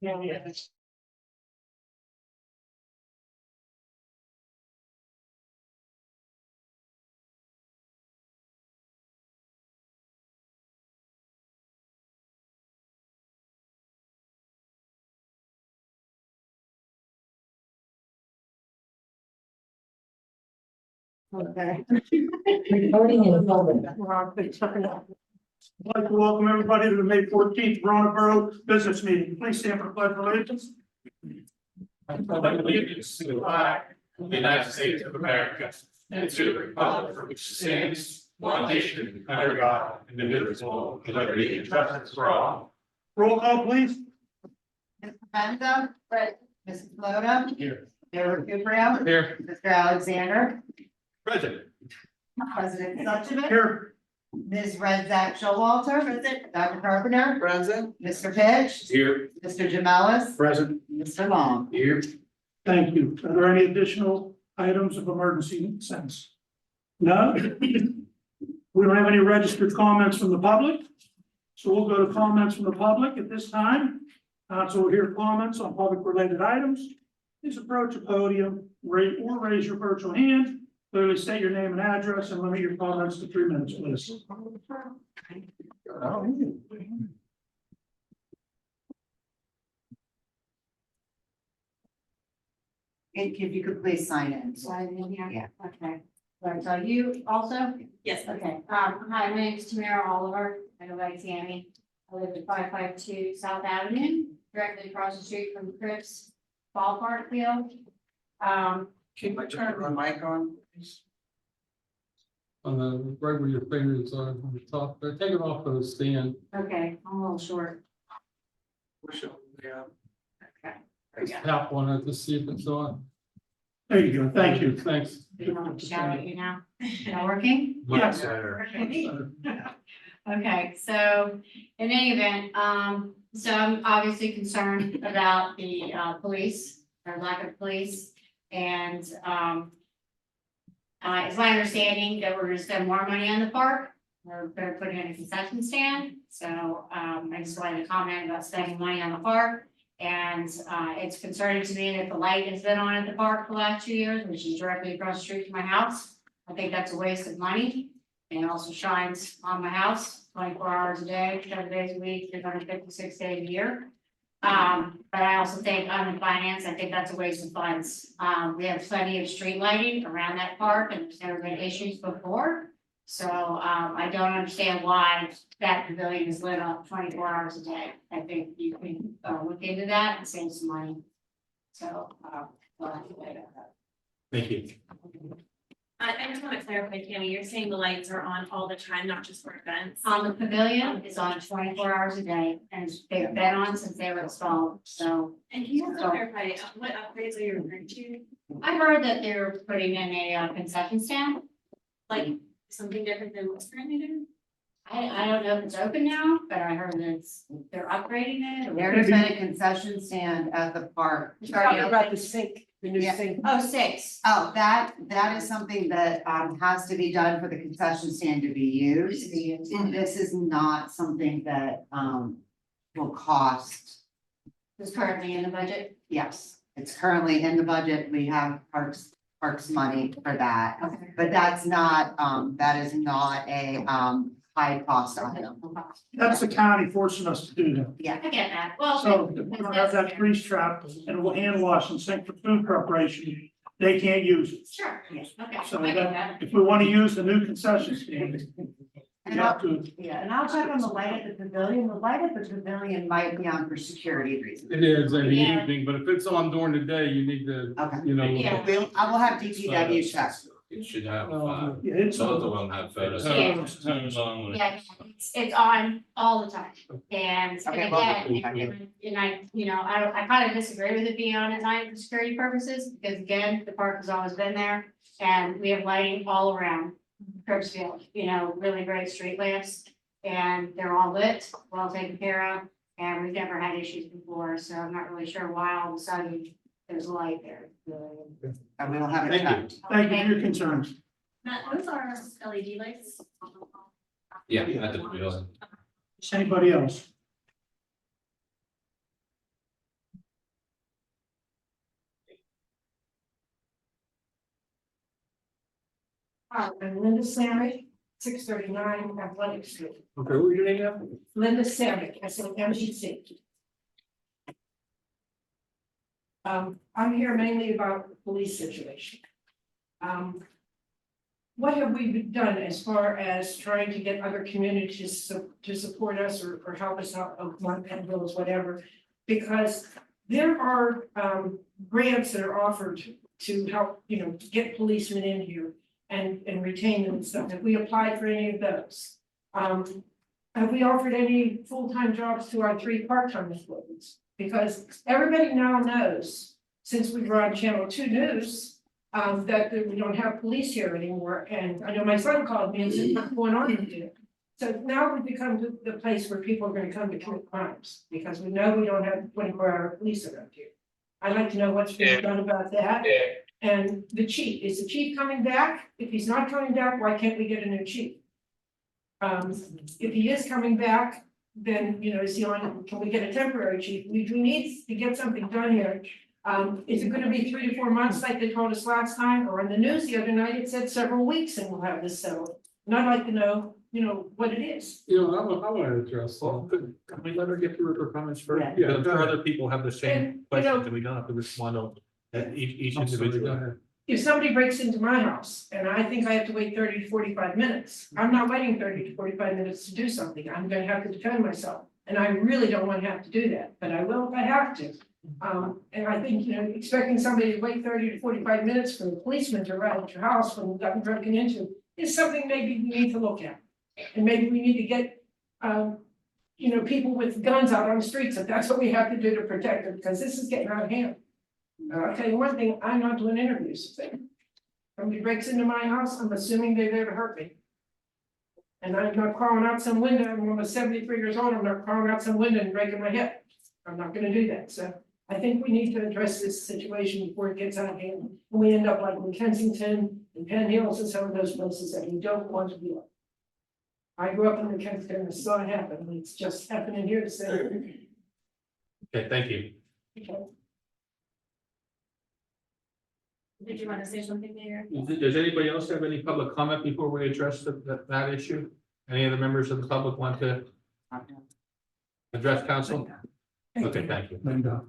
Okay. Voting in public. I'd like to welcome everybody to the May 14th Verona Borough Business Meeting. Please stand for the pledge of allegiance. I pledge allegiance to the flag of the United States of America and to the republic for which it stands, one nation, under God, indivisible, with liberty and justice for all. Roll call, please. Mr. Benta. Right. Mrs. Moda. Here. Mayor Cooper. Here. Mr. Alexander. President. President Suchavich. Here. Ms. Redzak Showalter. Present. Dr. Carpenter. Present. Mr. Pitch. Here. Mr. Jamelis. Present. Mr. Long. Here. Thank you. Are there any additional items of emergency sense? No? We don't have any registered comments from the public. So we'll go to comments from the public at this time. So we'll hear comments on public related items. Please approach the podium, raise your virtual hand. Clearly state your name and address and limit your comments to 3 minutes, please. If you could please sign in. Sign in here? Yeah. Okay. Right, so you also? Yes. Okay, hi, my name is Tamara Oliver, I go by Tammy. I live at 552 South Avenue, directly across the street from Crips Ballpark Field. Can I turn my mic on, please? On the, right where your fingers are on the top, but take it off of the stand. Okay, I'm a little short. Yeah. Okay. Just tap on it to see if it's on. There you go. Thank you. Thanks. You want me to shout at you now? Not working? Yes. Okay, so in any event, so I'm obviously concerned about the police, or lack of police. And it's my understanding that we're gonna spend more money on the park. We're gonna put in a concession stand, so I just wanted to comment about spending money on the park. And it's concerning to me that the light has been on at the park for the last 2 years, which is directly across the street from my house. I think that's a waste of money. And it also shines on my house 24 hours a day, 7 days a week, 356 days a year. But I also think on the finance, I think that's a waste of funds. We have plenty of street lighting around that park and there's never been issues before. So I don't understand why that pavilion is lit up 24 hours a day. I think you can look into that and save some money. So we'll have to wait on that. Thank you. I just want to clarify, Tammy, you're saying the lights are on all the time, not just for events? The pavilion is on 24 hours a day and they've been on since they were installed. So And can you also clarify, what upgrades are you referring to? I heard that they're putting in a concession stand. Like something different than what's currently doing? I don't know if it's open now, but I heard that they're upgrading it. There's been a concession stand at the park. Talking about the sink, the new Yeah. sink. Oh, 6. Oh, that is something that has to be done for the concession stand to be used. This is not something that will cost. It's currently in the budget. Yes, it's currently in the budget. We have parks money for that. Okay. But that's not, that is not a high cost item. That's the county forcing us to do that. Yeah. I get that. Well. So if we don't have that grease trap and we'll hand wash and sink for food preparation, they can't use it. Sure, yes, okay. So I get that, if we want to use the new concession stand, we And have to. Yeah, and I'll check on the light at the pavilion. The light at the pavilion might be on for security reasons. It is in the Yeah. evening, but if it's on during the day, you need to, Okay. you know. Yeah. I will have DPW check. It should have, Yeah, it's both of them have photos. Yeah. Turns on when Yeah, it's on all the time. And Okay, well, again, and I, you know, I kind of disagree with it being on at night for security purposes, because again, the park has always been there. And we have lighting all around Kirksfield, you know, really great street lamps. And they're all lit, well taken care of, and we've never had issues before, so I'm not really sure why all of a sudden there's a light there. And we will have it Thank you. checked. Thank you for your concerns. Matt, those are LED lights? Yeah, at the pavilion. Anybody else? I'm Linda Samick, 639 Athletic Street. Okay, what was your name now? Linda Samick, SAMGC. I'm here mainly about the police situation. What have we done as far as trying to get other communities to support us or help us out of Montana bills, whatever? Because there are grants that are offered to help, get policemen in here and retain them and stuff. Have we applied for any of those? Have we offered any full-time jobs to our 3 part-time employees? Because everybody now knows, since we were on Channel 2 News, that we don't have police here anymore. And I know my son called me and said, what's going on here? So now we've become the place where people are gonna come to commit crimes, because we know we don't have 24-hour police around here. I'd like to know what's being done about that. And the chief, is the chief coming back? If he's not coming back, why can't we get a new chief? If he is coming back, then, is he on, can we get a temporary chief? We need to get something done here. Is it gonna be 3 to 4 months like they told us last time, or in the news the other night, it said several weeks and we'll have this settled? And I'd like to know, what it is. I want to address. Well, can we let her get through her comments first? Yeah. Yeah, I'm sure other people have the And, same questions, and we don't have to respond to each individual. If somebody breaks into my house and I think I have to wait 30 to 45 minutes, I'm not waiting 30 to 45 minutes to do something. I'm gonna have to defend myself. And I really don't want to have to do that, but I will if I have to. And I think, expecting somebody to wait 30 to 45 minutes for a policeman to arrive at your house when you've gotten broken into is something maybe we need to look at. And maybe we need to get, people with guns out on the streets, if that's what we have to do to protect them, because this is getting out of hand. I'll tell you one thing, I'm not doing interviews. Somebody breaks into my house, I'm assuming they're there to hurt me. And I'm not crawling out some window, I'm almost 73 years old, I'm not crawling out some window and breaking my hip. I'm not gonna do that, so I think we need to address this situation before it gets out of hand. And we end up like in Kensington and Penn Hills and some of those places that we don't want to be like. I grew up in Kensington and saw it happen, and it's just happening here to say. Okay, thank you. Okay. Did you want to say something, Mayor? Does anybody else have any public comment before we address that issue? Any of the members of the public want to address council? Okay, thank you. Linda.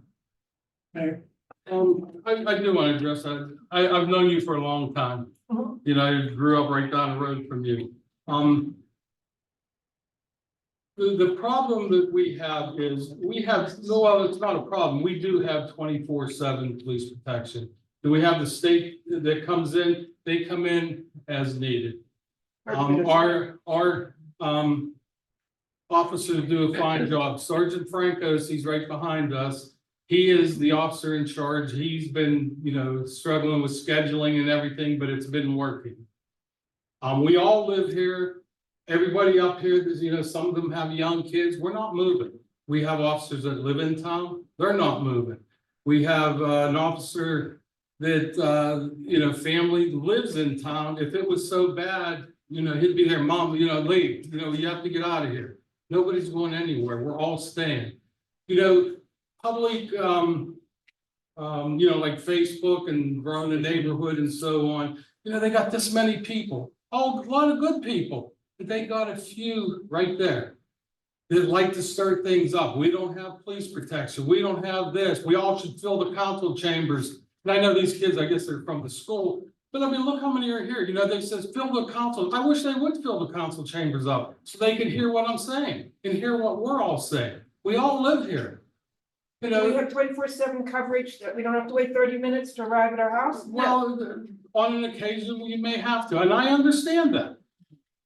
Mayor, I do want to address that. I've known you for a long time. Mhm. I grew up right down the road from you. The problem that we have is, well, it's not a problem. We do have 24/7 police protection. Do we have the state that comes in? They come in as needed. Our officers do a fine job. Sergeant Francos, he's right behind us. He is the officer in charge. He's been, struggling with scheduling and everything, but it's been working. We all live here. Everybody up here, some of them have young kids. We're not moving. We have officers that live in town. They're not moving. We have an officer that, family lives in town. If it was so bad, he'd be there, mom, leave, you have to get out of here. Nobody's going anywhere. We're all staying. Public, like Facebook and growing the neighborhood and so on, they got this many people. Oh, a lot of good people. But they got a few right there that like to stir things up. We don't have police protection. We don't have this. We all should fill the council chambers. And I know these kids, I guess they're from the school, but look how many are here. They says fill the council. I wish they would fill the council chambers up so they could hear what I'm saying and hear what we're all saying. We all live here. We have 24/7 coverage that we don't have to wait 30 minutes to arrive at our house? No. Well, on an occasion, we may have to, and I understand that.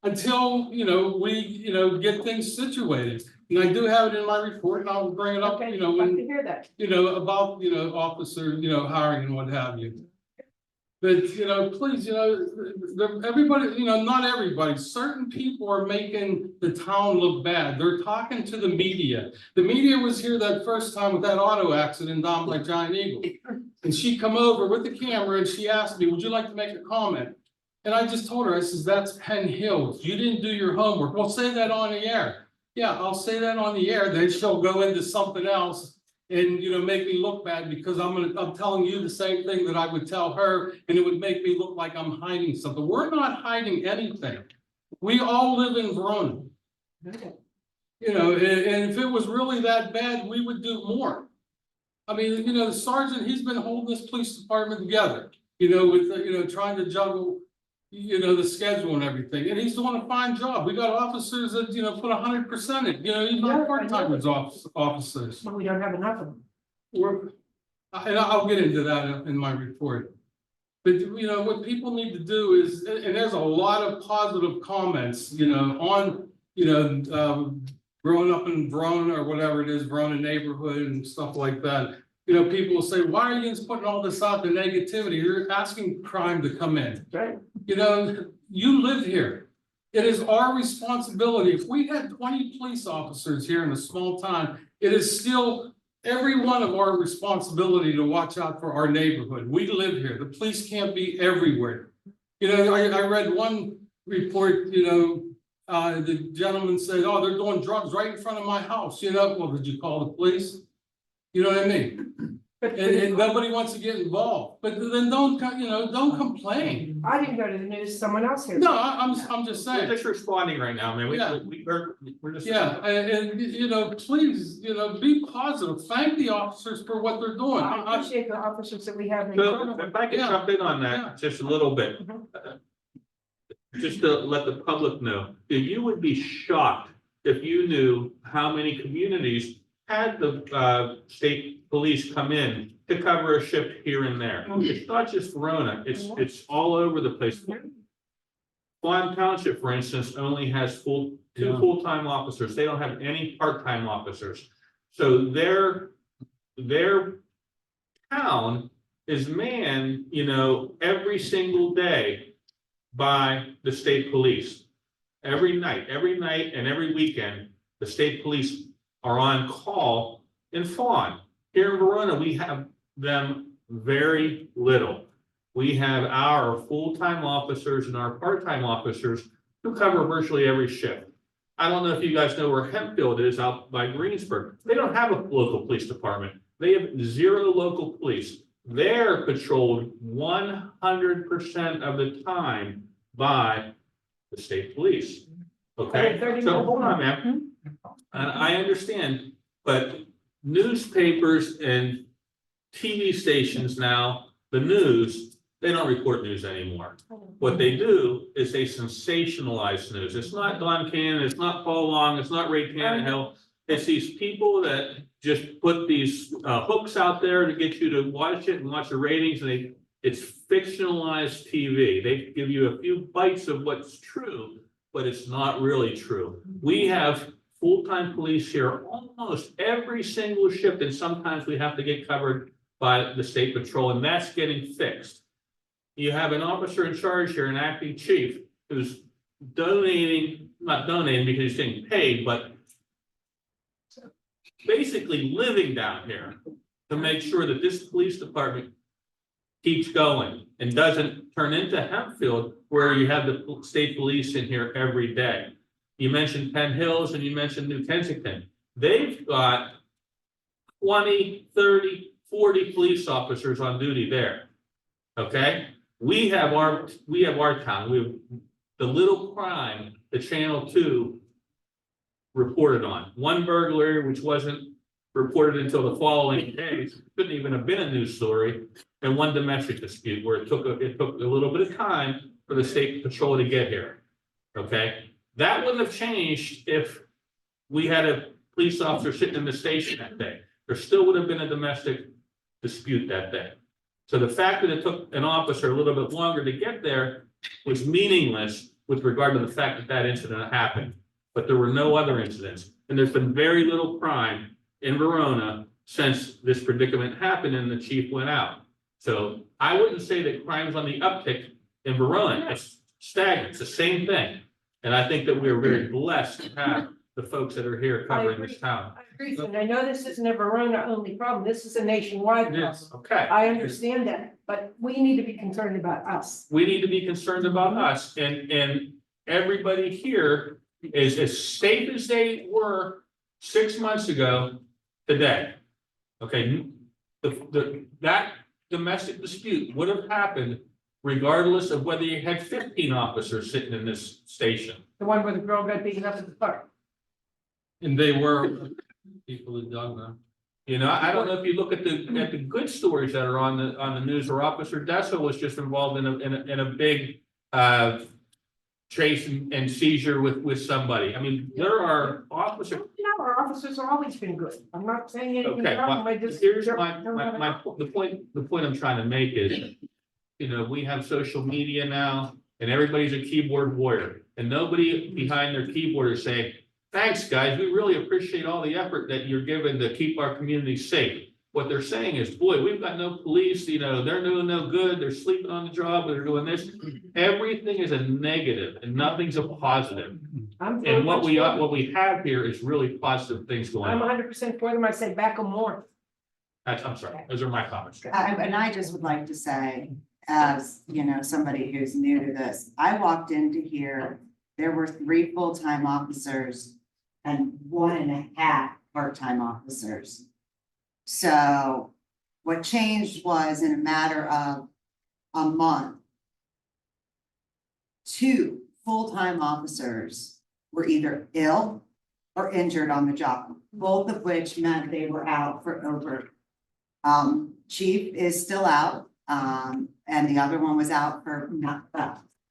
Until, we, get things situated. And I do have it in my report, and I'll bring it up, Okay, I'd like to hear that. about, officer, hiring and what have you. But, please, everybody, not everybody, certain people are making the town look bad. They're talking to the media. The media was here that first time with that auto accident down by Giant Eagle. And she come over with the camera and she asked me, would you like to make a comment? And I just told her, I says, that's Penn Hills. You didn't do your homework. Well, say that on the air. Yeah, I'll say that on the air. Then she'll go into something else and, make me look bad because I'm telling you the same thing that I would tell her, and it would make me look like I'm hiding something. We're not hiding anything. We all live in Verona. And if it was really that bad, we would do more. I mean, the sergeant, he's been holding this police department together, with, trying to juggle, the schedule and everything, and he's doing a fine job. We got officers that, put 100% in, even Yeah, I know. part-timers officers. But we don't have enough of them. And I'll get into that in my report. But, what people need to do is, and there's a lot of positive comments, on, growing up in Verona or whatever it is, Verona neighborhood and stuff like that. People will say, why are you just putting all this out, the negativity? You're asking crime to come in. Right. You live here. It is our responsibility. If we had 20 police officers here in a small town, it is still every one of our responsibility to watch out for our neighborhood. We live here. The police can't be everywhere. I read one report, the gentleman said, oh, they're doing drugs right in front of my house. Well, did you call the police? You know what I mean? And nobody wants to get involved, but then don't complain. I didn't go to the news, someone else here. No, I'm just We're saying. just responding right now, man. Yeah. We're just. Yeah, and please, be positive. Thank the officers for what they're doing. I appreciate the officers that we have in So front of us. if I could Yeah. jump in on Yeah. that just a little bit. Just to let the public know, that you would be shocked if you knew how many communities had the state police come in to cover a shift here and there. It's not just Verona, it's all over the place. Swan Township, for instance, only has two Yeah. full-time officers. They don't have any part-time officers. So their town is manned, every single day by the state police. Every night and every weekend, the state police are on call in Fawn. Here in Verona, we have them very little. We have our full-time officers and our part-time officers who cover virtually every shift. I don't know if you guys know where Hempfield is out by Greensburg. They don't have a local police department. They have 0 local police. They're patrolled 100% of the time by the state police. Okay, so hold on, ma'am. And I understand, but newspapers and TV stations now, the news, they don't report news anymore. What they do is they sensationalize news. It's not Don Cannon, it's not Paul Long, it's not Ray Tannehill. It's these people that just put these hooks out there to get you to watch it and watch the ratings, and it's fictionalized TV. They give you a few bites of what's true, but it's not really true. We have full-time police here almost every single shift, and sometimes we have to get covered by the state patrol, and that's getting fixed. You have an officer in charge here, an acting chief, who's not donating because he's getting paid, but basically living down here to make sure that this police department keeps going and doesn't turn into Hempfield, where you have the state police in here every day. You mentioned Penn Hills and you mentioned New Kensington. They've got 20, 30, 40 police officers on duty there. Okay? We have our town. We have the little crime that Channel 2 reported on. One burglary, which wasn't reported until the following days, couldn't even have been a news story, and one domestic dispute where it took a little bit of time for the state patrol to get here. Okay? That wouldn't have changed if we had a police officer sitting in the station that day. There still would have been a domestic dispute that day. So the fact that it took an officer a little bit longer to get there was meaningless with regard to the fact that that incident happened. But there were no other incidents. And there's been very little crime in Verona since this predicament happened and the chief went out. So I wouldn't say that crime's on the uptick in Verona. It's stagnant. It's the same thing. And I think that we are very blessed to have the folks that are here covering this town. I agree, and I know this isn't a Verona only problem, this is a nationwide problem. Yes. Okay. I understand that, but we need to be concerned about us. We need to be concerned about us, and everybody here is as safe as they were 6 months ago today. Okay, that domestic dispute would have happened regardless of whether you had 15 officers sitting in this station. The one where the girl got beaten up at the park. And they were people who done that. You know, I don't know if you look at the good stories that are on the news, or Officer Dessel was just involved in a big chase and seizure with somebody. I mean, there are officers. You know, our officers have always been good. I'm not saying anything Okay, wrong, well, I just. here's the point I'm trying to make is, you know, we have social media now and everybody's a keyboard warrior. And nobody behind their keyboard is saying, thanks, guys, we really appreciate all the effort that you're giving to keep our community safe. What they're saying is, boy, we've got no police, you know, they're doing no good, they're sleeping on the job, they're doing this. Everything is a negative and nothing's a positive. And what we have here is really positive things going I'm on. 100% for them, I say back them more. I'm sorry, those are my comments. And I just would like to say, as, you know, somebody who's new to this, I walked into here, there were 3 full-time officers and 1.5 part-time officers. So what changed was in a matter of a month, 2 full-time officers were either ill or injured on the job, both of which meant they were out for over. Chief is still out, and the other one was out for not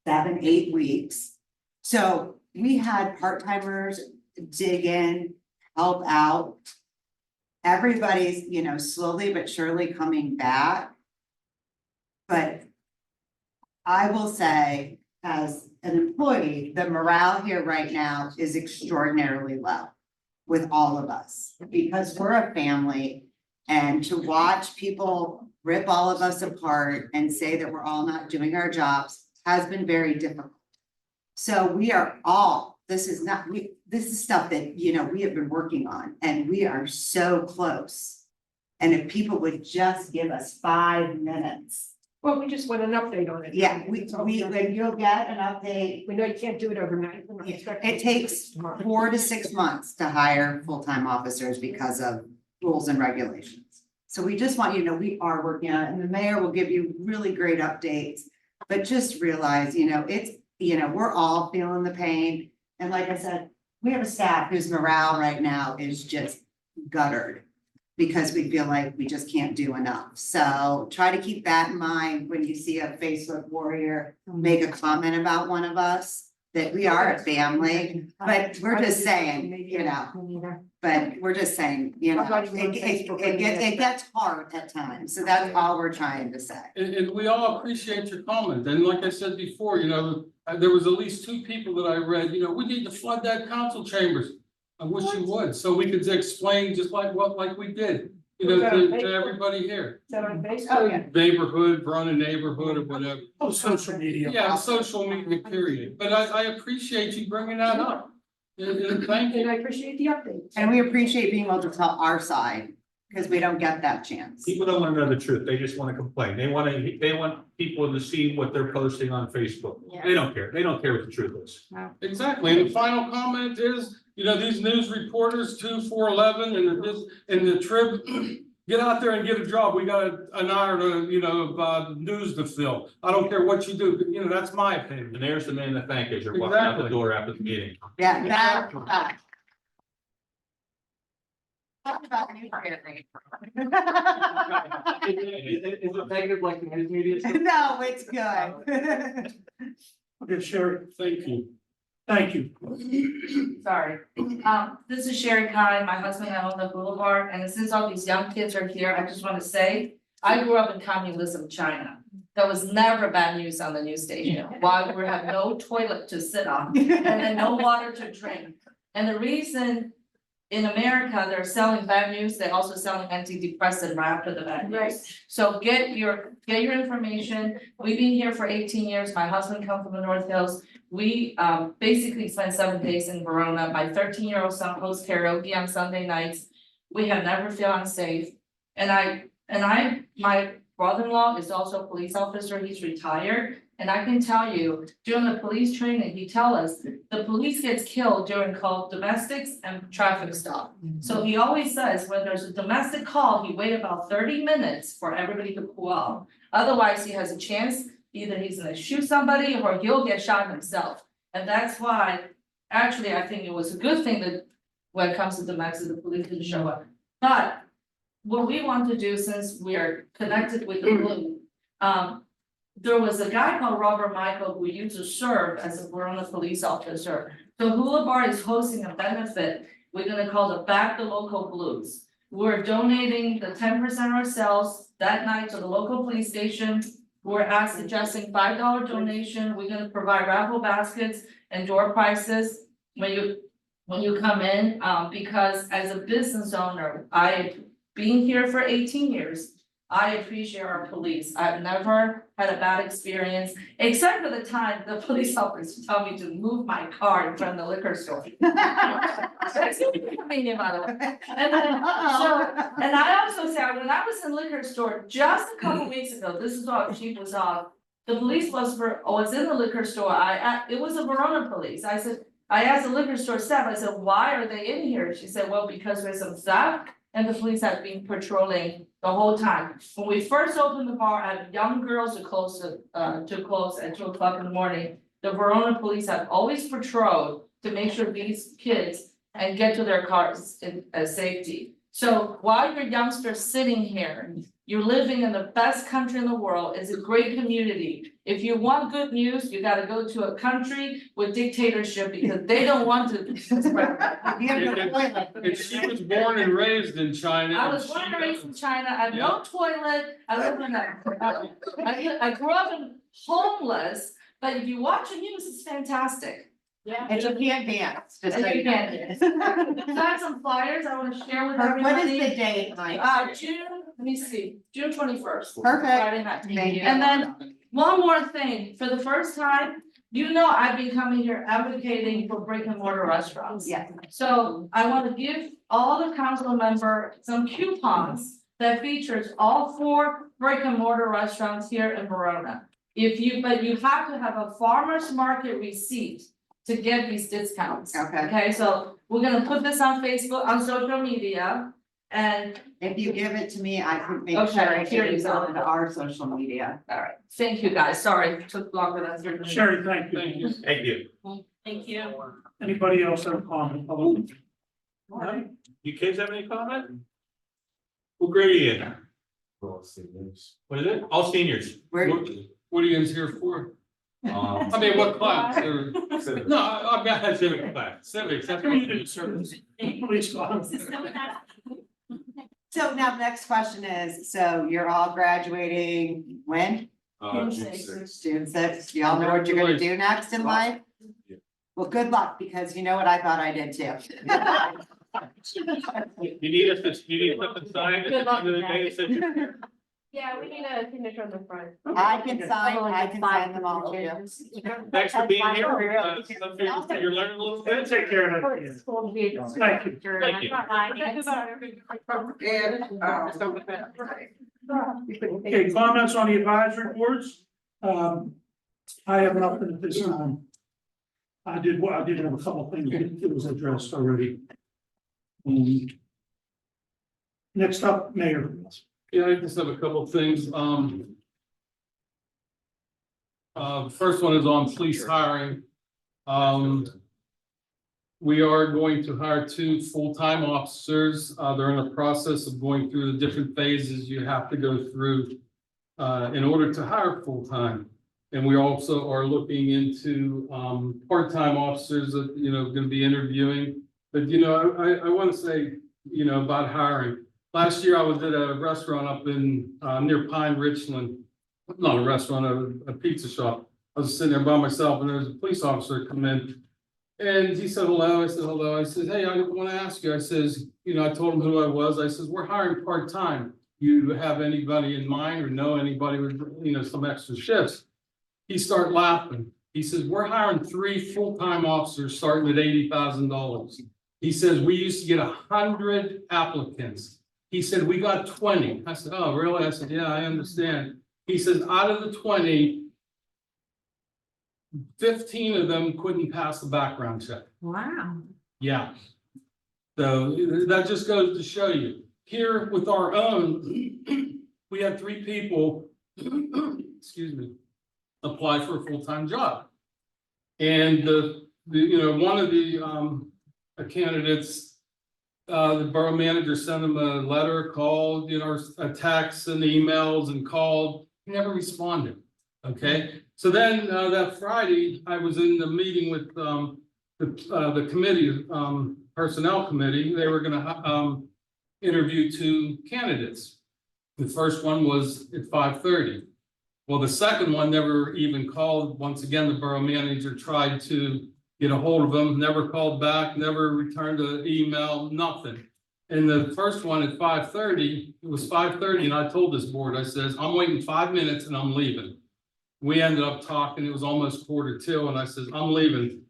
7-8 weeks. So we had part-timers dig in, help out. Everybody's, you know, slowly but surely coming back. But I will say, as an employee, the morale here right now is extraordinarily low with all of us, because we're a family. And to watch people rip all of us apart and say that we're all not doing our jobs has been very difficult. So we are all, this is stuff that, you know, we have been working on, and we are so close. And if people would just give us 5 minutes. Well, we just want an update on it. Yeah, when you'll get an update. We know you can't do it overnight. We're not expecting It takes 4 to 6 months to hire full-time officers because of rules and regulations. So we just want you to know we are working on it, and the mayor will give you really great updates. But just realize, you know, it's, you know, we're all feeling the pain. And like I said, we have a staff whose morale right now is just guttered because we feel like we just can't do enough. So try to keep that in mind when you see a Facebook warrior make a comment about one of us, that we are a family, but we're just saying, you know, but we're just saying, you know, it gets hard at times. So that's all we're trying to say. And we all appreciate your comment. And like I said before, you know, there was at least 2 people that I read, you know, we need to flood that council chambers. I wish you would, so we could explain just like we did, you know, to everybody here. Is that on Oh, Facebook? yeah. Neighborhood, run a neighborhood or whatever. Oh, social media. Yeah, social media period. But I appreciate you bringing that up. And thank And you. I appreciate the update. And we appreciate being able to tell our side, because we don't get that chance. People don't want to know the truth. They just want to complain. They want people to see what they're posting on Facebook. They don't care. They don't care what the truth is. Exactly. And the final comment is, you know, these news reporters, 2, 4, 11, and the trip, get out there and get a job. We got an hour to, you know, news to fill. I don't care what you do, you know, that's my opinion. And there's the man to thank as you're walking out the Exactly. door after the meeting. Yeah, that. Talk about new family. Is it negative like the news media? No, it's good. Okay, Sherry, Thank you. thank you. Sorry. This is Sherry Kine, my husband and I own the boulevard, and since all these young kids are here, I just want to say, I grew up in communism China. There was never bad news on the news station, while we have no toilet to sit on, and then no water to drink. And the reason in America, they're selling bad news, they're also selling antidepressant right after the bad news. Right. So get your information. We've been here for 18 years. My husband come from the North Hills. We basically spent 7 days in Verona. My 13-year-old son hosts karaoke on Sunday nights. We have never felt unsafe. And my brother-in-law is also a police officer. He's retired. And I can tell you, during the police training, he tell us, the police gets killed during called domestics and traffic stop. So he always says, when there's a domestic call, he wait about 30 minutes for everybody to pull out. Otherwise, he has a chance, either he's gonna shoot somebody or he'll get shot himself. And that's why, actually, I think it was a good thing that when it comes to domestic, the police didn't show up. But what we want to do, since we are connected with the blue, there was a guy called Robert Michael who used to serve as a Verona police officer. So Hula Bar is hosting a benefit, we're gonna call the Back the Local Blues. We're donating the 10% ourselves that night to the local police station. We're suggesting $5 donation, we're gonna provide raffle baskets and door prizes when you come in, because as a business owner, being here for 18 years, I appreciate our police. I've never had a bad experience, except for the time the police officers told me to move my car in front of the liquor store. That's convenient, by the way. And then, and I also said, when I was in liquor store just a couple weeks ago, this is all chief was off. The police was in the liquor store. It was a Verona police. I asked the liquor store staff, I said, why are they in here? She said, well, because there's some staff and the police have been patrolling the whole time. When we first opened the bar, I had young girls to close at 2 o'clock in the morning. The Verona police have always patrolled to make sure these kids and get to their cars in safety. So while you're youngsters sitting here, you're living in the best country in the world, it's a great community. If you want good news, you gotta go to a country with dictatorship because they don't want to. And she was born and raised in China. I was born and raised in China, I have no toilet, I live in I grew up in homeless, but if you watch the news, it's fantastic. Yeah. And you can't dance, just so And you you know. can. I have some flyers I wanna share with What is everybody. the date, Mike? June, let me see, June 21st. Perfect. Friday night. Thank you. And then one more thing, for the first time, I've been coming here advocating for brick and mortar restaurants. Yeah. So I want to give all the council member some coupons that features all 4 brick and mortar restaurants here in Verona. But you have to have a farmer's market receipt to get these discounts. Okay. Okay, so we're gonna put this on Facebook, on social media, and, If you give it to me, I can make Okay, sure I here get you it go. on our social media. all right, thank you guys, sorry, it took longer than 3 minutes. Sherry, thank Thank you. you. Thank you. Thank you. Anybody else have a comment? No? You kids have any comment? What grade are you in? What is it? All seniors. Where, What are you guys here for? I mean, what class or? No, I've got civic class, civics, that's what you do. Community service. Police call. so now the next question is, so you're all graduating when? June June 6th. Y'all know what you're gonna do next in life? Yeah. Well, good luck, because you know what I thought I did too. You need us to, you need something signed at the end of the day, that says you're- Yeah, we need a signature on the front. I can sign them all to you. Thanks for being here. You're learning a little bit. Take care of that. Thank you. Okay, comments on the advisory boards? I have nothing at this time. I did have a couple things that was addressed already. Next up, Mayor. Yeah, I just have a couple of things, first one is on police hiring. We are going to hire 2 full-time officers, they're in the process of going through the different phases you have to go through. In order to hire full-time, and we also are looking into, part-time officers that, gonna be interviewing. But, I wanna say, about hiring. Last year, I was at a restaurant up in, near Pine Richland, not a restaurant, a pizza shop. I was sitting there by myself and there was a police officer come in. And he said, hello, I said, hello, I said, hey, I want to ask you, I says, I told him who I was, I says, we're hiring part-time. You have anybody in mind or know anybody with, some extra shifts? He started laughing. He says, we're hiring 3 full-time officers starting at $80,000. He says, we used to get 100 applicants. He said, we got 20. I said, oh, really? I said, yeah, I understand. He says, out of the 20, 15 of them couldn't pass the background check. Wow. Yeah. So that just goes to show you, here with our own, we had 3 people, excuse me, apply for a full-time job. And one of the candidates, the borough manager sent him a letter, called, a text and emails and called, he never responded. Okay, so then that Friday, I was in the meeting with the committee, personnel committee. They were gonna interview 2 candidates. The first one was at 5:30. Well, the second one never even called. Once again, the borough manager tried to get a hold of him, never called back, never returned an email, nothing. And the first one at 5:30, it was 5:30, and I told this board, I says, I'm waiting 5 minutes and I'm leaving. We ended up talking, it was almost 1:45, and I says, I'm leaving.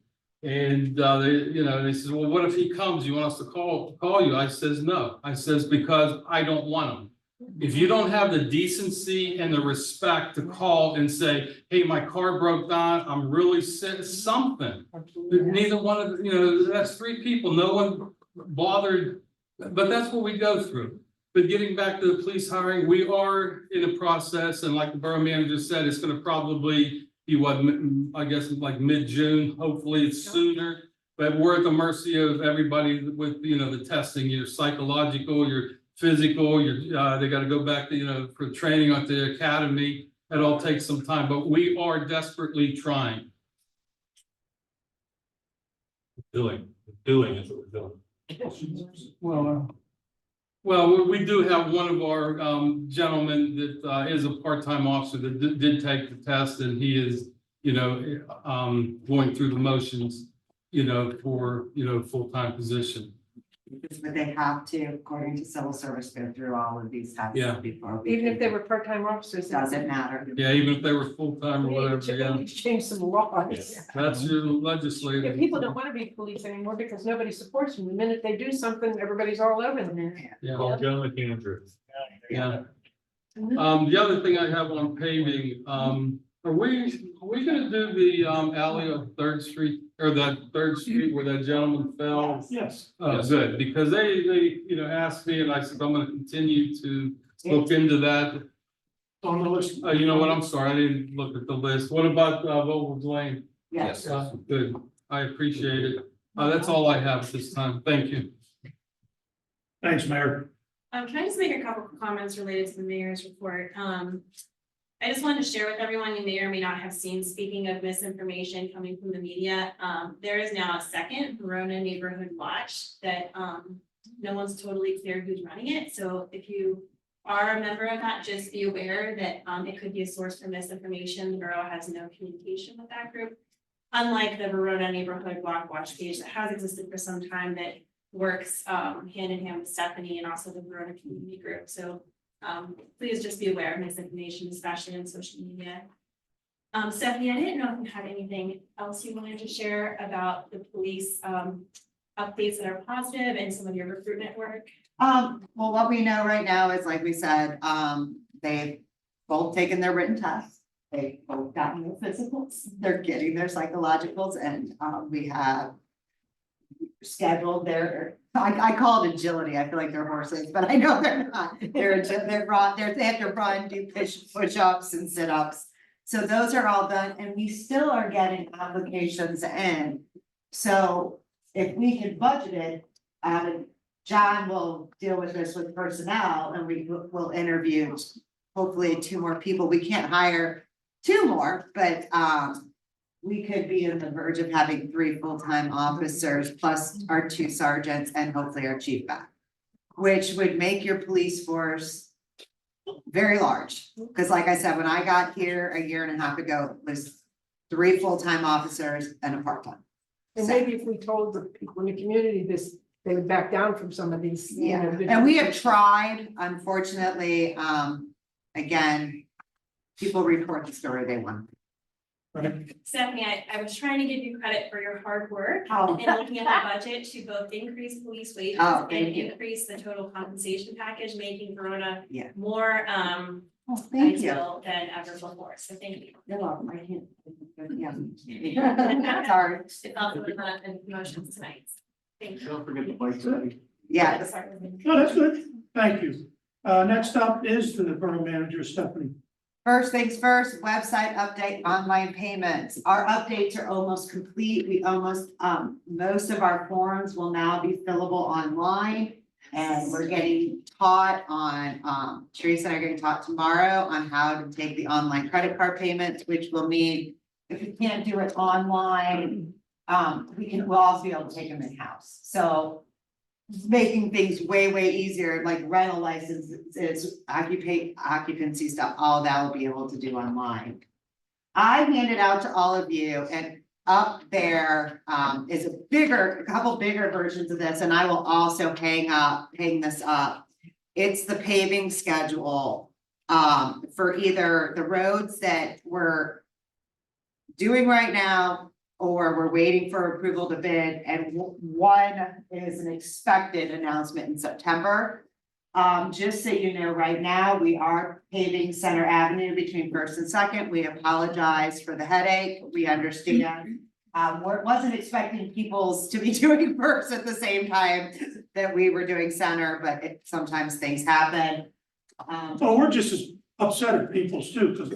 And they says, well, what if he comes? You want us to call you? I says, no. I says, because I don't want him. If you don't have the decency and the respect to call and say, hey, my car broke down, I'm really sick, something. Neither one of, that's 3 people, no one bothered, but that's what we go through. But getting back to the police hiring, we are in a process, and like the borough manager said, it's gonna probably be what, I guess, like mid-June, hopefully it's sooner. But we're at the mercy of everybody with, the testing, your psychological, your physical, they gotta go back to, for training at the academy. It all takes some time, but we are desperately trying. Doing is what we're doing. Well, we do have one of our gentlemen that is a part-time officer that did take the test, and he is, going through the motions, for, full-time position. But they have to, according to civil service, go through all of these tests Yeah. before we. Even if they were part-time officers. Doesn't matter. Yeah, even if they were full-time or We whatever, need to- yeah. we need to change some laws. That's your If legislative. people don't want to be police anymore because nobody supports them, the minute they do something, everybody's all over them. Yeah. Call John McAndrew. Yeah. The other thing I have on paving, are we gonna do the alley of 3rd Street, or that 3rd Street where that gentleman fell? Yes. Oh, good, because they asked me, and I said, I'm gonna continue to look into that. On the list. You know what, I'm sorry, I didn't look at the list. What about Vogels Lane? Yes. Good, I appreciate it. That's all I have at this time, thank you. Thanks, Mayor. Can I just make a couple of comments related to the mayor's report? I just wanted to share with everyone, you may or may not have seen, speaking of misinformation coming from the media, there is now a second Verona Neighborhood Watch that no one's totally clear who's running it. So if you are a member of that, just be aware that it could be a source for misinformation. The borough has no communication with that group. Unlike the Verona Neighborhood Block Watch page that has existed for some time, that works hand in hand with Stephanie and also the Verona Community Group. So please just be aware of misinformation, especially on social media. Stephanie, I didn't know if you had anything else you wanted to share about the police updates that are positive and some of your recruitment work. Well, what we know right now is, like we said, they've both taken their written tests. They've both gotten their physicals, they're getting their psychologicals, and we have scheduled their, I call it agility, I feel like they're horses, but I know they're not. They have to run, do push-ups and sit-ups. So those are all done, and we still are getting applications in. So if we can budget it, John will deal with this with personnel, and we will interview hopefully 2 more people. We can't hire 2 more, but we could be on the verge of having 3 full-time officers plus our 2 sergeants and hopefully our chief back, which would make your police force very large. Because like I said, when I got here a year and a half ago, it was 3 full-time officers and a part-time. And maybe if we told the people in the community this, they would back down from some of these. Yeah, and we have tried, unfortunately, again, people report the story they want. Stephanie, I was trying to give you credit for your hard work Oh. in looking at the budget to both increase police wages Oh, and thank you. increase the total compensation package, making Verona Yeah. more Oh, thank you. ideal than ever before, so thank you. You're welcome. I can't. Yeah. Sorry. It's also the emotions tonight. Thank you. Don't forget the bike today. Yeah, Sorry. No, that's good. Thank you. Next up is the borough manager, Stephanie. first things first, website update, online payments. Our updates are almost complete. We almost, most of our forms will now be fillable online. And we're getting taught on, Teresa and I are getting taught tomorrow on how to take the online credit card payments, which will mean if you can't do it online, we'll also be able to take them in-house. So making things way easier, like rental licenses, occupancy stuff, all that will be able to do online. I handed out to all of you, and up there is a couple bigger versions of this, and I will also hang this up. It's the paving schedule for either the roads that we're doing right now or we're waiting for approval to bid, and one is an expected announcement in September. Just so you know, right now, we are paving Center Avenue between First and Second. We apologize for the headache. We understand. Wasn't expecting people's to be doing First at the same time that we were doing Center, but sometimes things happen. Well, we're just as upset at people's too, because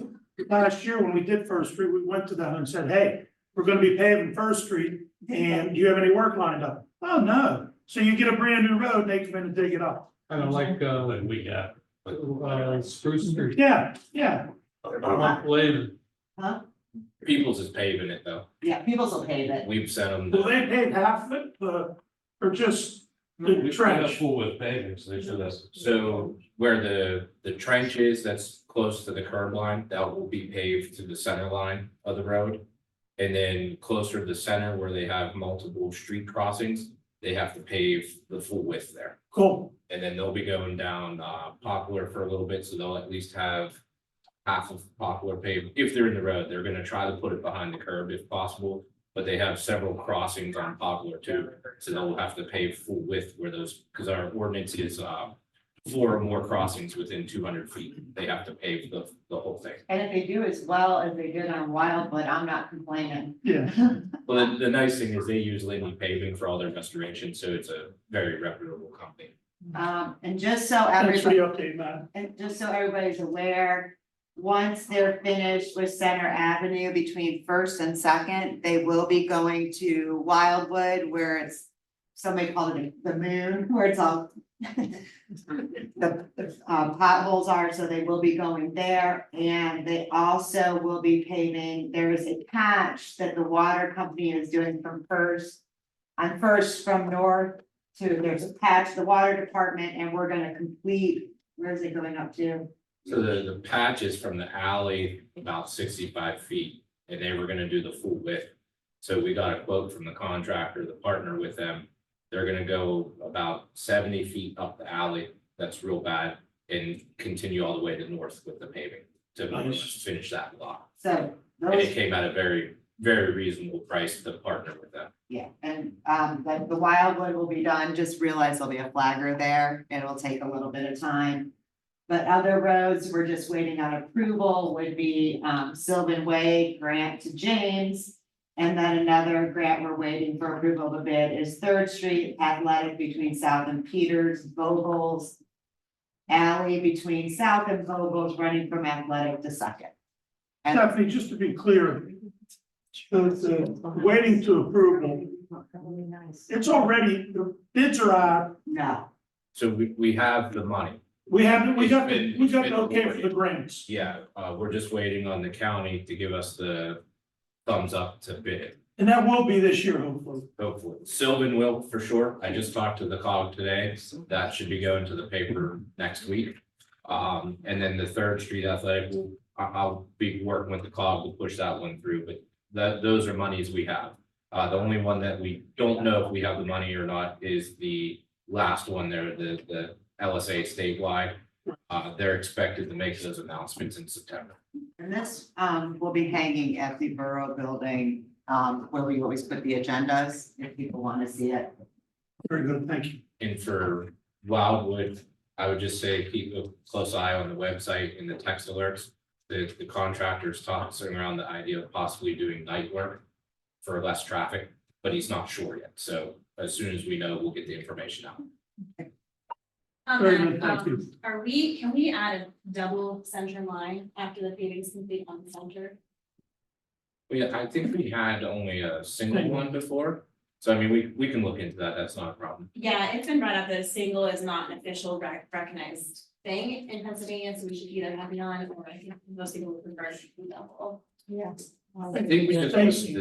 last year when we did First Street, we went to them and said, hey, we're gonna be paving First Street, and do you have any work lined up? Oh, no. So you get a brand new road, and they come in and dig it up. Kind of like, Like we got. Spruce Street, Yeah. a month later. Huh? People's is paving it though. Yeah, people's will pave it. We've sent them. Well, they paid half of it, or just the trench. Full with paving, so they should have. So where the trench is, that's close to the curb line, that will be paved to the center line of the road. And then closer to the center where they have multiple street crossings, they have to pave the full width there. Cool. And then they'll be going down Poplar for a little bit, so they'll at least have half of Poplar paved. If they're in the road, they're gonna try to put it behind the curb if possible. But they have several crossings on Poplar too, so they'll have to pave full width where those, because our ordinance is 4 or more crossings within 200 feet. They have to pave the whole thing. And if they do as well as they did on Wildwood, I'm not complaining. Yeah. Well, the nice thing is they use Lindy Paving for all their restoration, so it's a very reputable company. And just so Thanks for everybody, the update, Matt. and just so everybody's aware, once they're finished with Center Avenue between First and Second, they will be going to Wildwood where it's, somebody called it the moon, where it's all the potholes are, so they will be going there, and they also will be paving, there is a patch that the water company is doing from First. On First from north to, there's a patch, the water department, and we're gonna complete, where is it going up to? So the patch is from the alley about 65 feet, and they were gonna do the full width. So we got a quote from the contractor, the partner with them. They're gonna go about 70 feet up the alley, that's real bad, and continue all the way to north with the paving to Nice. finish that block. So And it those, came at a very, very reasonable price to partner with them. yeah, and the Wildwood will be done, just realize there'll be a flagger there, it'll take a little bit of time. But other roads, we're just waiting on approval, would be Sylvan Way grant to James. And then another grant we're waiting for approval to bid is Third Street Athletic between South and Peters, Vogel's. Alley between South and Vogel's running from Athletic to Second. And Stephanie, just to be clear, the waiting to approval, it's already, the bids are out. no, So we have the money. We got It's the been okay for the awarded. grants. Yeah, we're just waiting on the county to give us the thumbs up to bid it. And that will be this year, hopefully. Hopefully, Sylvan will for sure. I just talked to the cog today. That should be going to the paper next week. And then the Third Street Athletic, I'll be working with the cog to push that one through, but those are monies we have. The only one that we don't know if we have the money or not is the last one there, the LSA statewide. They're expected to make those announcements in September. and this will be hanging at the Borough Building, where we always put the agendas, if people want to see it. Very good, thank you. And for Wildwood, I would just say keep a close eye on the website and the text alerts. The contractor's tossing around the idea of possibly doing night work for less traffic, but he's not sure yet. So as soon as we know, we'll get the information out. Very good, thank you. Can we add a double center line after the paving is complete on the center? Yeah, I think we had only a single one before. So I mean, we can look into that. That's not a problem. Yeah, it's been brought up that a single is not an official recognized thing in Pennsylvania, so we should either have it on, or I think most people would prefer to do double. Yeah. I think we just did Spacing the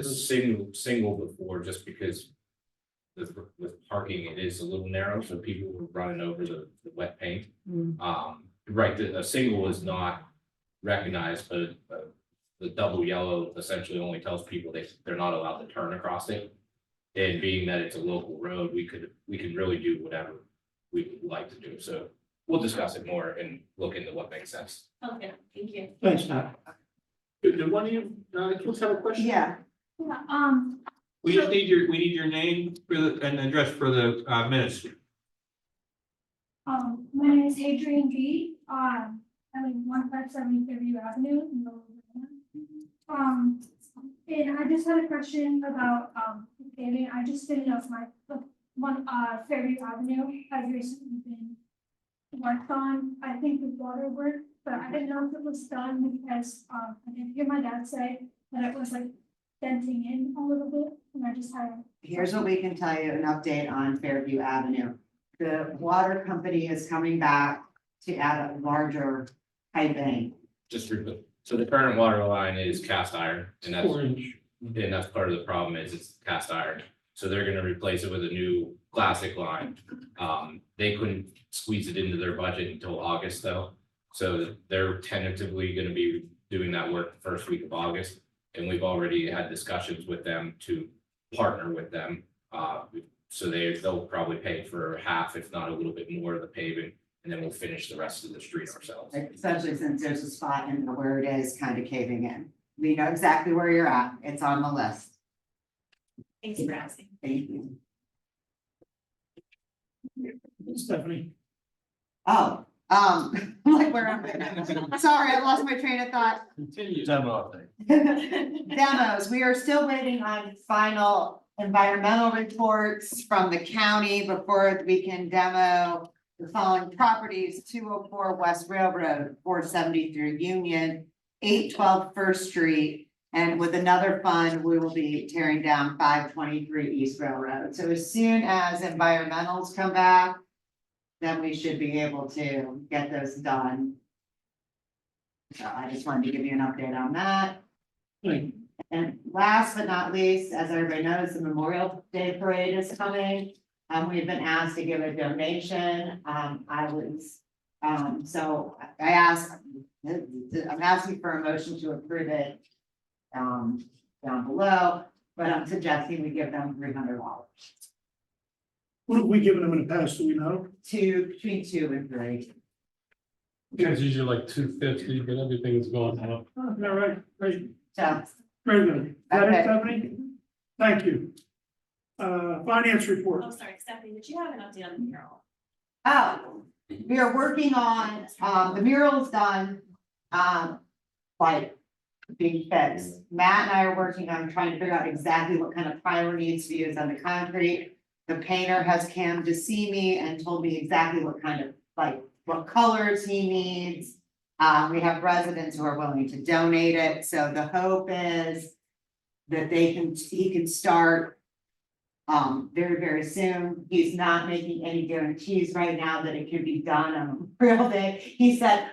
was- single before, just because with parking, it is a little narrow, so people were running over the wet paint. Right, a single is not recognized, but the double yellow essentially only tells people they're not allowed to turn across it. And being that it's a local road, we could really do whatever we would like to do, so we'll discuss it more and look into what makes sense. Okay, thank you. Thanks, Matt. Do one of you, kids have a question? Yeah, We just need we need your name for and address for the minutes. My name is Adrian B. I live 157 Fairview Avenue in Lower Verona. And I just had a question about paving. I just didn't know if Fairview Avenue has recently been worked on, I think with water work, but I didn't know if it was done because I did hear my dad say that it was like denting in a little bit, and I just had. here's what we can tell you, an update on Fairview Avenue. The water company is coming back to add a larger piping. Just real, so the current water line is cast iron, and that's. 4-inch. And that's part of the problem is it's cast iron, so they're gonna replace it with a new classic line. They couldn't squeeze it into their budget until August though. So they're tentatively gonna be doing that work the first week of August. And we've already had discussions with them to partner with them. So they'll probably pay for half, if not a little bit more of the paving, and then we'll finish the rest of the street ourselves. Especially since there's a spot in there where it is kind of caving in. We know exactly where you're at. It's on the list. Thanks for asking. Thank you. Stephanie. Oh, like where am I? Sorry, I lost my train of thought. Continue. Demos, we are still waiting on final environmental reports from the county before we can demo the following properties: 204 West Railroad, 473 Union, 812 First Street, and with another fund, we will be tearing down 523 East Railroad. So as soon as environmentals come back, then we should be able to get those done. So I just wanted to give you an update on that. Thank you. And last but not least, as everybody knows, the Memorial Day Parade is coming. We've been asked to give a donation. So I asked, I'm asking for a motion to approve it down below, but I'm suggesting we give them $300. What have we given them in the past, do we know? Between 2 and 3. It's usually like 250, but everything's gone up. All right, great, So, very good. Is that it, Okay. Stephanie? Thank you. Finance report. Oh, sorry, Stephanie, did you have an update on the mural? oh, we are working on, the mural's done, like being fixed. Matt and I are working on trying to figure out exactly what kind of primer needs to be used on the concrete. The painter has come to see me and told me exactly what kind of, like, what colors he needs. We have residents who are willing to donate it, so the hope is that he can start very, very soon. He's not making any guarantees right now that it can be done on Memorial Day. He said,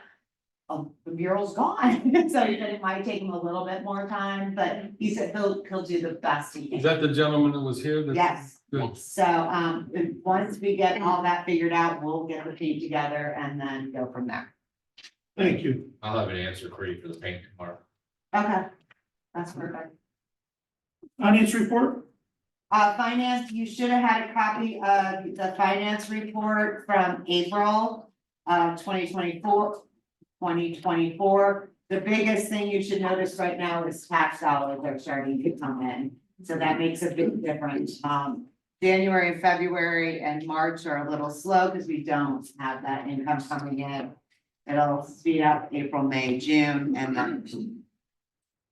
oh, the mural's gone, so he said it might take him a little bit more time, but he said he'll do the best he can. Is that the gentleman that was here? Yes. Good. So, once we get all that figured out, we'll get the team together and then go from there. Thank you. I'll have an answer for you for the paint tomorrow. Okay, that's perfect. Finance report? Finance, you should have had a copy of the finance report from April, 2024. The biggest thing you should notice right now is tax dollars are starting to come in, so that makes a big difference. January, February, and March are a little slow because we don't have that income coming in. It'll speed up April, May, June, and then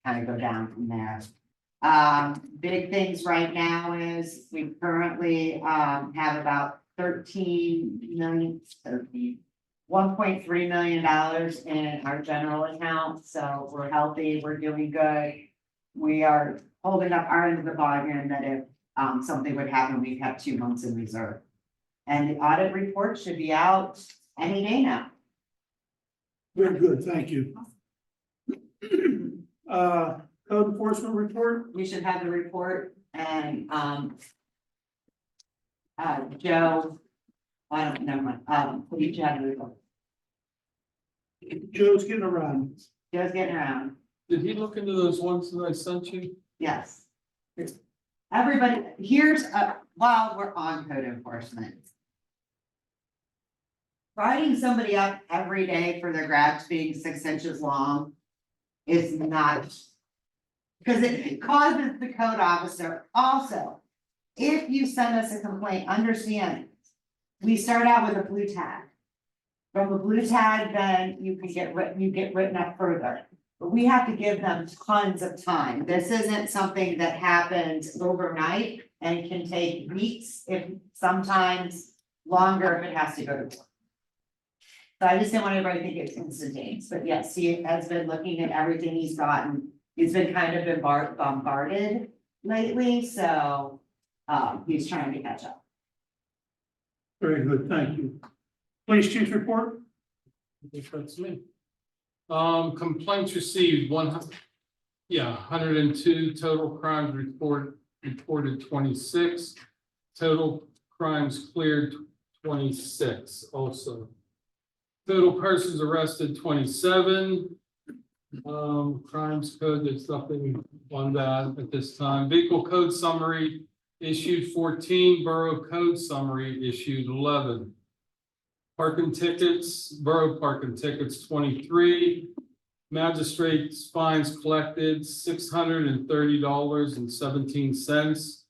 kind of go down from there. Big things right now is we currently, have about 1.3 million in our general account, so we're healthy, we're doing good. We are holding up our end of the bargain that if, something would happen, we've had 2 months in reserve. And the audit report should be out any day now. Very good, thank you. Code enforcement report, We should have the report and, Joe, I don't know, we each have the report. Joe's getting around. Joe's getting around, Did he look into those ones that I sent you? yes. Everybody, here's while we're on code enforcement. Writing somebody up every day for their grabs being 6 inches long is not. Because it causes the code officer also, if you send us a complaint, understand, we start out with a blue tag. From the blue tag, then you get written up further. But we have to give them tons of time. This isn't something that happens overnight and can take weeks, if sometimes longer if it has to go to court. So I just didn't want everybody to think it's instantaneous, but yes, he has been looking at everything he's gotten. He's been kind of bombarded lately, so he's trying to catch up. Very good, thank you. Police chief's report, I think that's me. Complaints received, 102, total crimes reported 26, total crimes cleared 26 also. Total persons arrested 27. Crimes code, there's nothing on that at this time. Vehicle code summary issued 14, borough code summary issued 11. Parking tickets, borough parking tickets 23. Magistrates fines collected $630.17.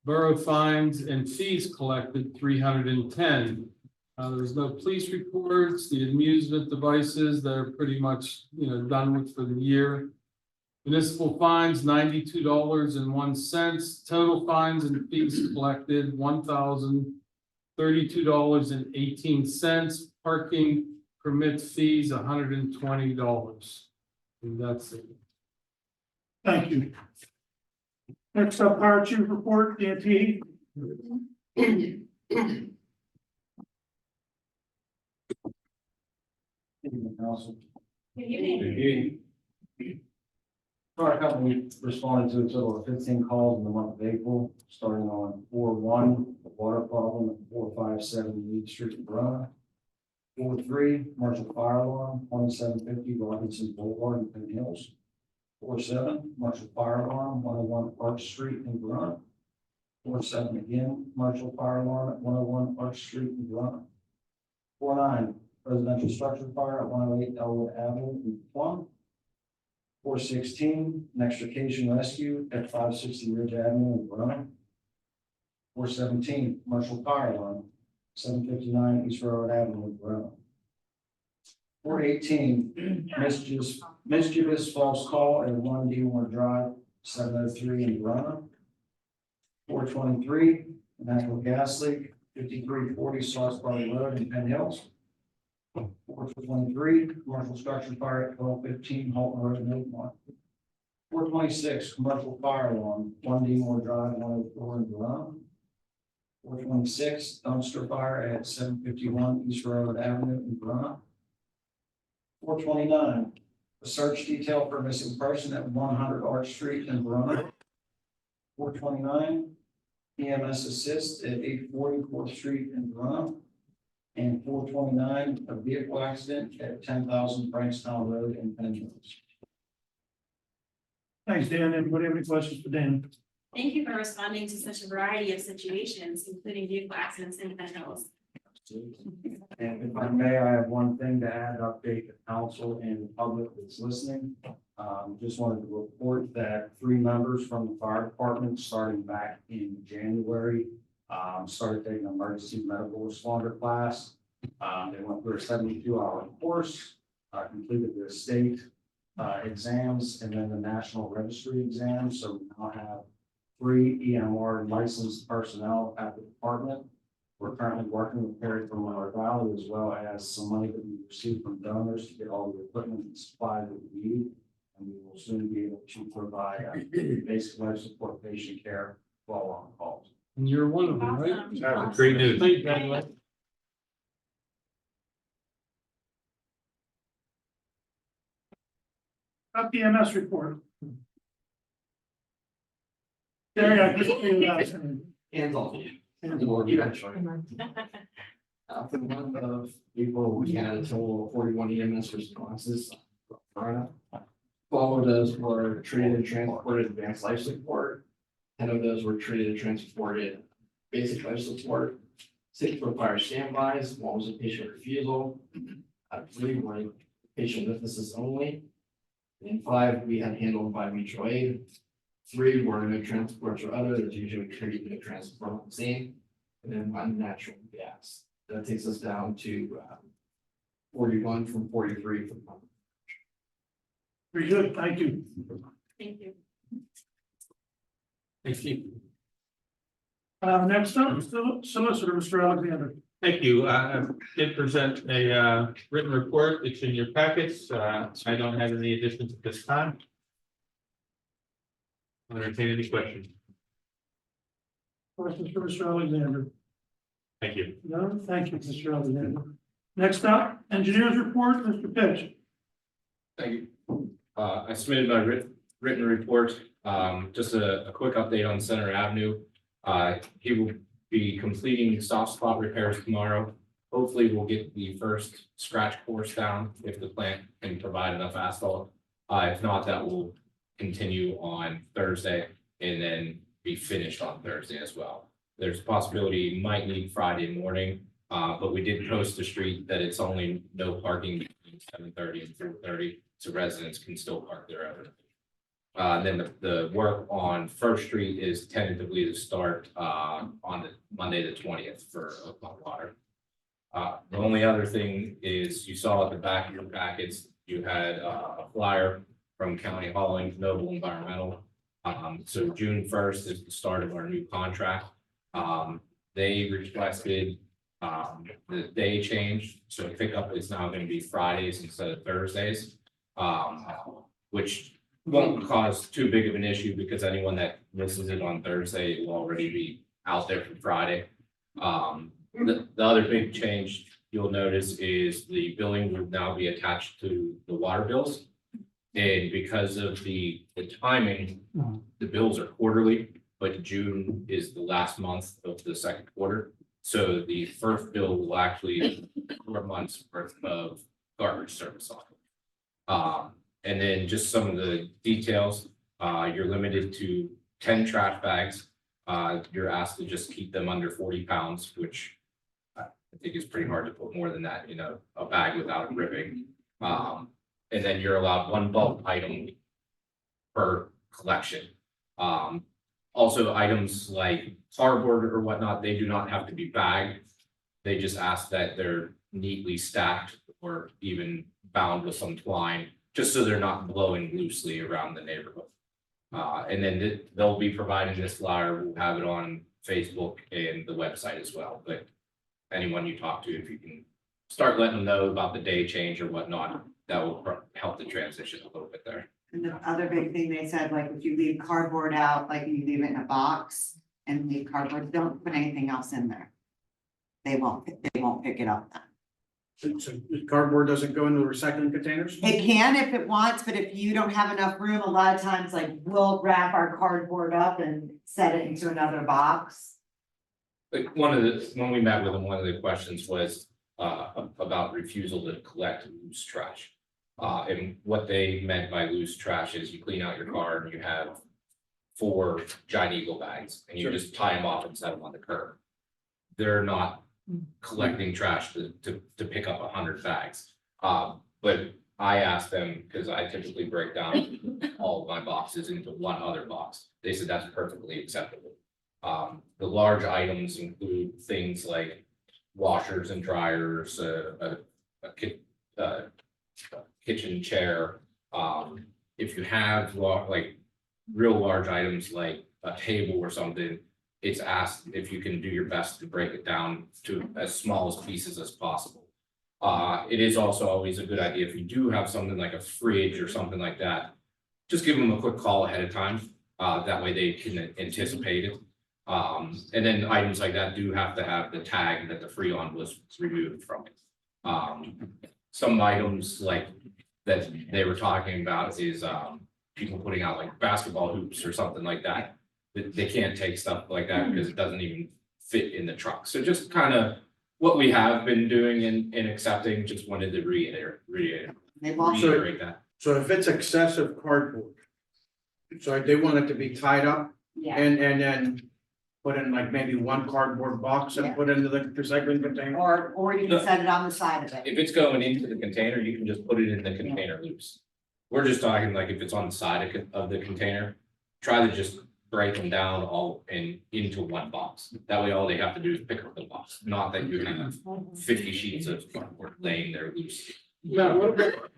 Borough fines and fees collected 310. There's no police reports, the amusement devices, they're pretty much, done with for the year. Municipal fines, $92.01. Total fines and fees collected, $1,032.18. Parking permit fees, $120. And that's it. thank you. Next up, fire chief report, DNT. Council. Good evening. Fire company responded to a total of 15 calls in the month of April, starting on 4/1, the water problem at 457 Reed Street in Verona. 4/3, Marshall Fire Alarm, 2750 Robinson Boulevard in Penn Hills. 4/7, Marshall Fire Alarm, 101 Arch Street in Verona. 4/7 again, Marshall Fire Alarm at 101 Arch Street in Verona. 4/9, residential structure fire at 108 Elwood Avenue in Plum. 4/16, an extrication rescue at 560 Ridge Avenue in Verona. 4/17, commercial fire alarm, 759 East Railroad Avenue in Verona. 4/18, mischievous false call at 1 D1 Drive, 703 in Verona. 4/23, natural gas leak, 5340 Salisbury Road in Penn Hills. 4/23, commercial structure fire at 1215 Halton Road in Oakmont. 4/26, commercial fire alarm, 1 D1 Drive, 104 in Verona. 4/26, dumpster fire at 751 East Railroad Avenue in Verona. 4/29, a search detail for a missing person at 100 Arch Street in Verona. 4/29, EMS assist at 840 4th Street in Verona. And 4/29, a vehicle accident at 10,000 Frankstown Road in Penn Hills. Thanks, Dan. Anybody have any questions for Dan? Thank you for responding to such a variety of situations, including vehicle accidents in Penn Hills. And if I may, I have one thing to add, update the council and the public that's listening. Just wanted to report that 3 members from the fire department, starting back in January, Started taking an emergency medical responder class. They went through a 72-hour course, completed the state exams and then the national registry exams. So we now have 3 EMR licensed personnel at the department. We're currently working with Perry from Miller Valley, as well as some money that we received from donors to get all the equipment and supplies that we need. And we will soon be able to provide basic life support patient care while on calls. And you're one of them, right? Awesome. That's great news. Thank you, by the way. Up the MS report. Gary, I just figured it out. Hands on. Eventually. For the month of April, we had a total of 41 EMS responses. 12 of those were treated and transported advanced life support. 10 of those were treated and transported basic life support. 6 were fire standbys. 1 was a patient refusal. 3 were patient witnesses only. And 5 we had handled by mutual aid. 3 were no transports or other. There's usually treated no transport on the scene. And then 1 natural gas. That takes us down to 41 from 43 from. Very good, thank you. Thank you. Thank you. Next up, Solicitor, Mr. Alexander. Thank you. I did present a written report. It's in your packets. I don't have any additions at this time. I'll entertain any questions. Questions for Mr. Alexander? Thank you. No, thank you, Mr. Alexander. Next up, engineers report, Mr. Pitch. Thank you. I submitted my written report. Just a quick update on Center Avenue. He will be completing soft spot repairs tomorrow. Hopefully we'll get the first scratch course down if the plant can provide enough asphalt. If not, that will continue on Thursday and then be finished on Thursday as well. There's a possibility he might need Friday morning, but we did post the street that it's only no parking between 7:30 and 4:30, so residents can still park there. Then the work on First Street is tentatively to start on the Monday, the 20th for Oakland Water. The only other thing is you saw at the back of your packets, you had a flyer from County Hauling Noble Environmental. So June 1st is the start of our new contract. They requested the day change, so pickup is now going to be Fridays instead of Thursdays, which won't cause too big of an issue because anyone that misses it on Thursday will already be out there for Friday. The other big change you'll notice is the billing will now be attached to the water bills. And because of the timing, the bills are quarterly, but June is the last month of the second quarter. So the first bill will actually be 4 months worth of garbage service on it. And then just some of the details, you're limited to 10 trash bags. You're asked to just keep them under 40 pounds, which I think is pretty hard to put more than that in a bag without ripping. And then you're allowed 1 bulk item per collection. Also items like cardboard or whatnot, they do not have to be bagged. They just ask that they're neatly stacked or even bound with some twine, just so they're not blowing loosely around the neighborhood. And then they'll be providing this flyer. We'll have it on Facebook and the website as well. But anyone you talk to, if you can start letting them know about the day change or whatnot, that will help the transition a little bit there. And the other big thing they said, like if you leave cardboard out, like you leave it in a box and leave cardboard, don't put anything else in there. They won't pick it up then. So cardboard doesn't go into the recycling containers? It can if it wants, but if you don't have enough room, a lot of times like we'll wrap our cardboard up and set it into another box. Like when we met with them, one of the questions was about refusal to collect loose trash. And what they meant by loose trash is you clean out your car and you have 4 giant eagle bags and you just tie them off and set them on the curb. They're not collecting trash to pick up 100 bags. But I asked them, because I typically break down all of my boxes into one other box. They said that's perfectly acceptable. The large items include things like washers and dryers, a kitchen chair. If you have like real large items like a table or something, it's asked if you can do your best to break it down to as small as pieces as possible. It is also always a good idea if you do have something like a fridge or something like that, just give them a quick call ahead of time. That way they can anticipate it. And then items like that do have to have the tag that the Freon was removed from it. Some items like that they were talking about is, people putting out like basketball hoops or something like that. They can't take stuff like that because it doesn't even fit in the truck. So just kind of what we have been doing and accepting, just wanted to They've also, reiterate that. So if it's excessive cardboard, so they want it to be tied up yeah, and then put in like maybe one cardboard box and Yeah. put into the recycling container? or you can set it on the side of it. If it's going into the container, you can just put it in the container loops. We're just talking like if it's on the side of the container, try to just break them down all into one box. That way, all they have to do is pick up the box, not that you're gonna have 50 sheets of cardboard laying there loose. Matt, what about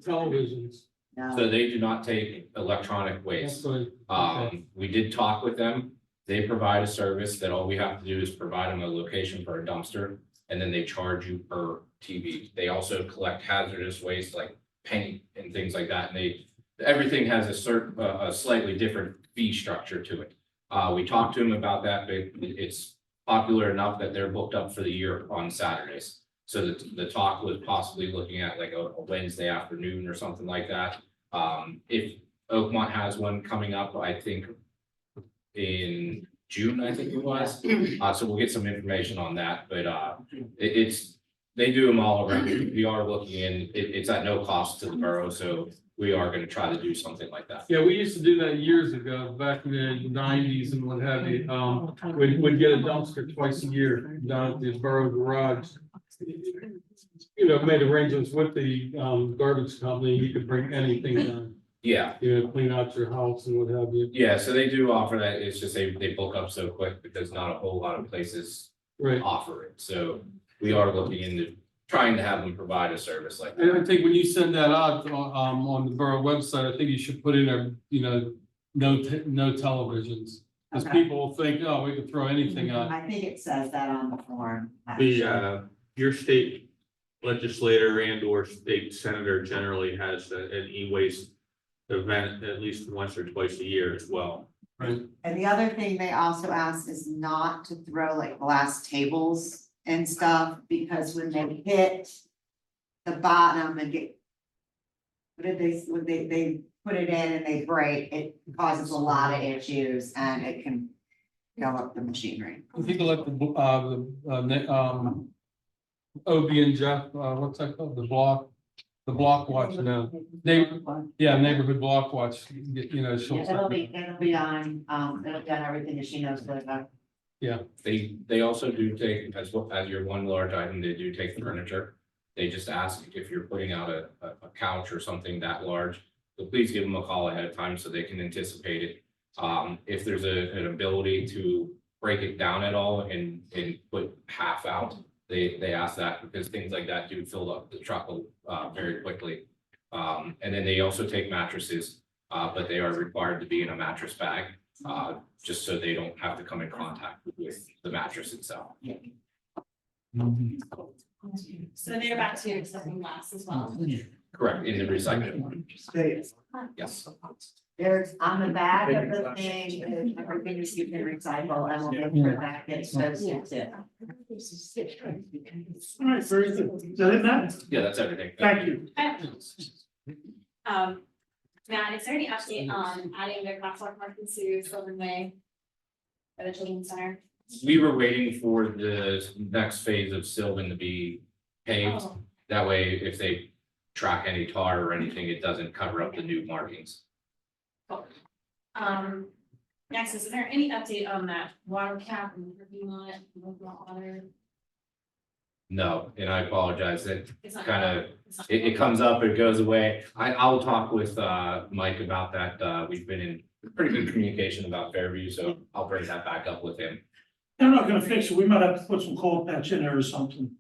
televisions? No. So they do not take electronic waste. That's right. We did talk with them. They provide a service that all we have to do is provide them a location for a dumpster. And then they charge you per TV. They also collect hazardous waste like paint and things like that. And everything has a slightly different fee structure to it. We talked to them about that, but it's popular enough that they're booked up for the year on Saturdays. So the talk was possibly looking at like a Wednesday afternoon or something like that. If Oakmont has one coming up, I think in June, I think it was. So we'll get some information on that, but they do them all around. We are looking in, it's at no cost to the borough, so we are gonna try to do something like that. Yeah, we used to do that years ago, back in the nineties and what have you. We'd get a dumpster twice a year down at the borough garage. You know, made arrangements with the garbage company, you could bring anything down, Yeah, you know, clean out your house and what have you. yeah, so they do offer that. It's just they book up so quick because not a whole lot of places Right. offer it. So we are looking into trying to have them provide a service like And I that. think when you send that out on the borough website, I think you should put in there, you know, no televisions. Because Okay. people will think, oh, we can throw anything out. I think it says that on the form. actually. Your state legislator and or state senator generally has an e-waste event at least once or twice a year as well. Right. And the other thing they also asked is not to throw like glass tables and stuff, because when they hit the bottom and get. What did when they put it in and they break, it causes a lot of issues and it can go up the machinery. I think like OB and Jeff, what's that called? The block watch now. Neighborhood block watch, you know, she'll. It'll be on, everything that she knows about. They also do take, as well as your one large item, they do take furniture. They just ask if you're putting out a couch or something that large, so please give them a call ahead of time so they can anticipate it. If there's an ability to break it down at all and put half out, they ask that because things like that do fill up the truck very quickly. And then they also take mattresses, but they are required to be in a mattress bag, just so they don't have to come in contact with the mattress itself. So they're back to accepting glass as well. Correct, in the recycling one. Yes. There's on the back of the thing, is everything that you can recycle, and we'll make sure that gets posted too. All right, very good. Is that it, Matt? Yeah, that's everything. Thank you. Matt, is there any update on adding the crosswalk markings to Sylvan Way? By the children's center? We were waiting for the next phase of Sylvan to be paved. Oh, That way, if they track any tar or anything, it doesn't cover up the new markings. cool. Next, is there any update on that water cap and parking lot, water? No, and I apologize, that It's not- kind of, it's not- it comes up, it goes away. I'll talk with, Mike about that. We've been in pretty good communication about Fairview, so I'll bring that back up with him. They're not gonna fix it, we might have to put some cold patch in there or something.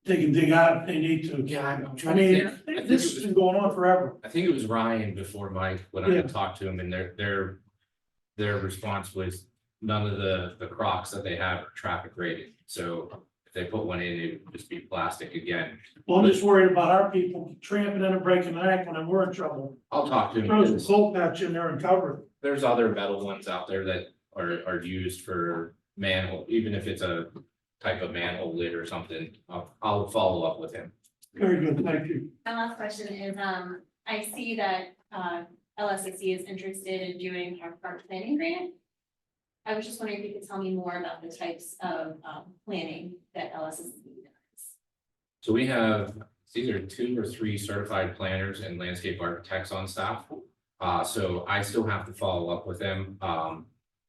They can dig out if they need to. Yeah, I'm I trying to mean, think. this has been going on forever. I think it was Ryan before Mike, when I Yeah. had talked to him, and their response was none of the Crocs that they have are traffic rated. So if they put one in, it would just be plastic again. Well, I'm just worried about our people tramping in and breaking an ankle and we're in trouble. I'll talk to him. Throw some because cold patch in there and cover it. There's other metal ones out there that are used for manhole, even if it's a type of manhole lid or something. I'll follow up with him. Very good, thank you. My last question is, I see that, LSSC is interested in doing our park planning grant. I was just wondering if you could tell me more about the types of, planning that LSSC does. So we have, it's either 2 or 3 certified planners and landscape architects on staff. So I still have to follow up with them,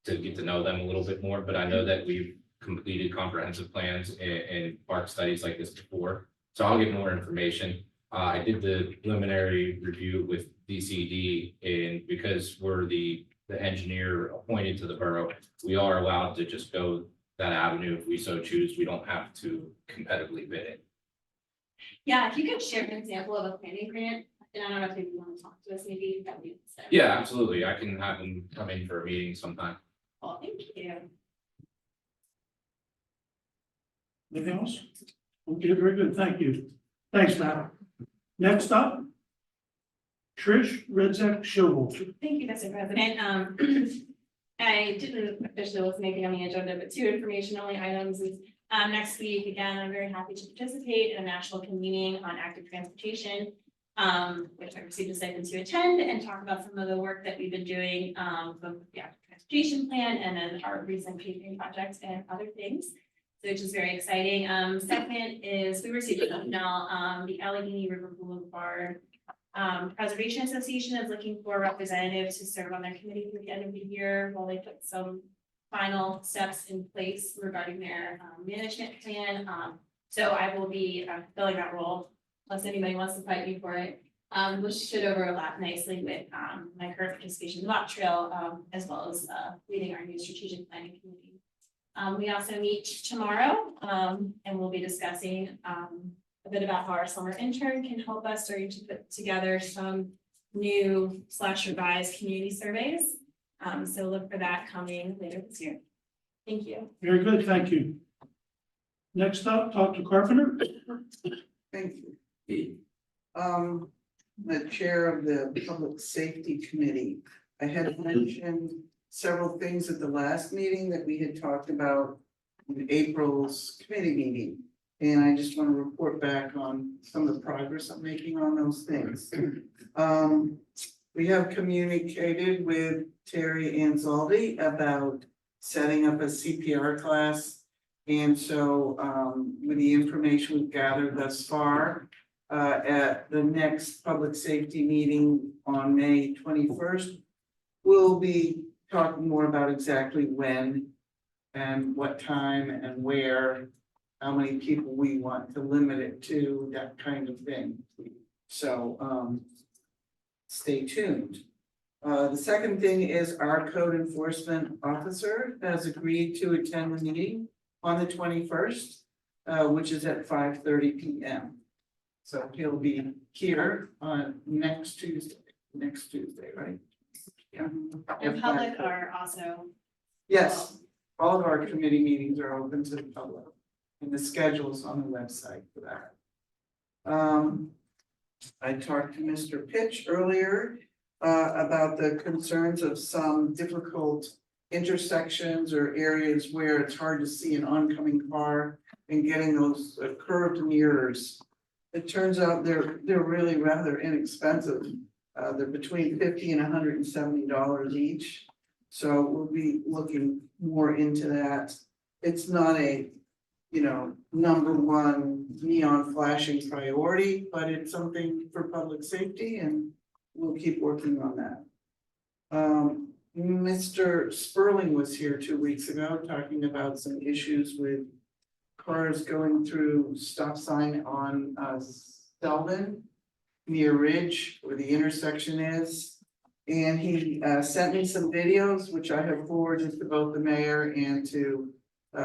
to get to know them a little bit more, but I know that we've completed comprehensive plans and park studies like this before. So I'll get more information. I did the preliminary review with DCD, and because we're the engineer appointed to the borough, we are allowed to just go that avenue if we so choose. We don't have to competitively bid it. Yeah, if you could share an example of a planning grant, and I don't know if you want to talk to us, maybe that would be. Yeah, absolutely. I can have them come in for a meeting sometime. Well, thank you. Anything else? Okay, very good, thank you. Thanks, Matt. Next up. Trish Redzak Showalter. Thank you, Mr. President. I didn't officially list anything on the agenda, but 2 information only items is, next week, again, I'm very happy to participate in a national convening on active transportation. Which I received a stipend to attend and talk about some of the work that we've been doing, both with the active transportation plan and then our recent paving projects and other things. So which is very exciting. Second is we received an email, the Allegheny River Boulevard Preservation Association is looking for a representative to serve on their committee through the end of the year while they put some final steps in place regarding their management plan. So I will be filling that role unless anybody wants to fight me for it, which should overlap nicely with my current participation in the walk trail, as well as leading our new strategic planning committee. We also meet tomorrow, and we'll be discussing a bit about how our summer intern can help us starting to put together some new / revised community surveys. So look for that coming later this year. Thank you. Very good, thank you. Next up, Dr. Carpenter. Thank you. The chair of the Public Safety Committee, I had mentioned several things at the last meeting that we had talked about in April's committee meeting. And I just want to report back on some of the progress I'm making on those things. We have communicated with Terry Anzaldi about setting up a CPR class. And so with the information we've gathered thus far, at the next public safety meeting on May 21st, we'll be talking more about exactly when and what time and where, how many people we want to limit it to, that kind of thing. So stay tuned. The second thing is our code enforcement officer has agreed to attend the meeting on the 21st, which is at 5:30 p.m. So he'll be here on next Tuesday, right? Yeah. And public are also. Yes, all of our committee meetings are open to the public, and the schedule's on the website for that. I talked to Mr. Pitch earlier about the concerns of some difficult intersections or areas where it's hard to see an oncoming car and getting those curved mirrors. It turns out they're really rather inexpensive. They're between $50 and $170 each. So we'll be looking more into that. It's not a, #1 neon flashing priority, but it's something for public safety and we'll keep working on that. Mr. Sperling was here 2 weeks ago talking about some issues with cars going through stop sign on Selvin near Ridge where the intersection is. And he sent me some videos, which I have forwarded to both the mayor and to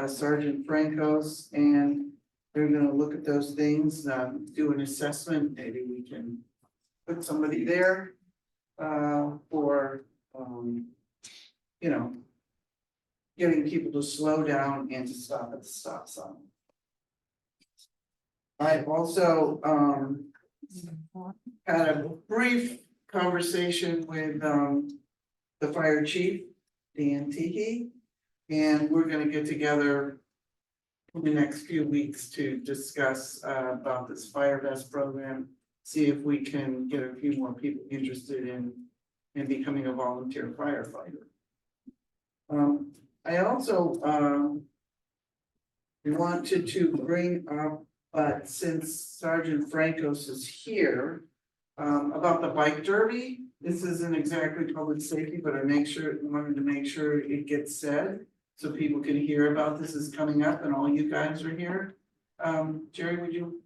Sergeant Francos. And they're gonna look at those things, do an assessment, maybe we can put somebody there for, you know, getting people to slow down and to stop at the stop sign. I also had a brief conversation with the fire chief, Dan Teehee, and we're gonna get together in the next few weeks to discuss about this fire vest program, see if we can get a few more people interested in becoming a volunteer firefighter. I also wanted to bring up, but since Sergeant Francos is here, about the bike derby. This isn't exactly public safety, but I wanted to make sure it gets said, so people can hear about this is coming up and all you guys are here. Jerry,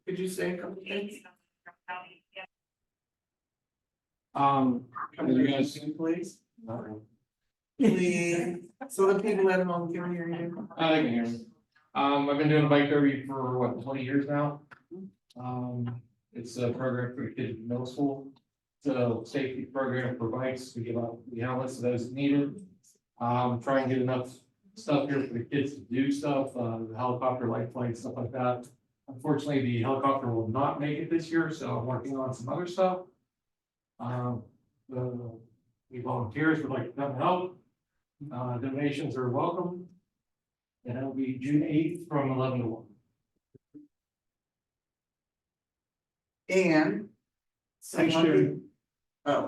could you say a couple things? Come to you guys, please. Please, so the people at home can hear you. I can hear me. I've been doing bike derby for what, 20 years now? It's a program for kids in middle school. It's a safety program for bikes. We give out the helmets to those needed. Try and get enough stuff here for the kids to do stuff, the helicopter light flight, stuff like that. Unfortunately, the helicopter will not make it this year, so I'm working on some other stuff. The volunteers would like to come help. Donations are welcome. And it'll be June 8th from 11 to 1. And Thanks, Jerry.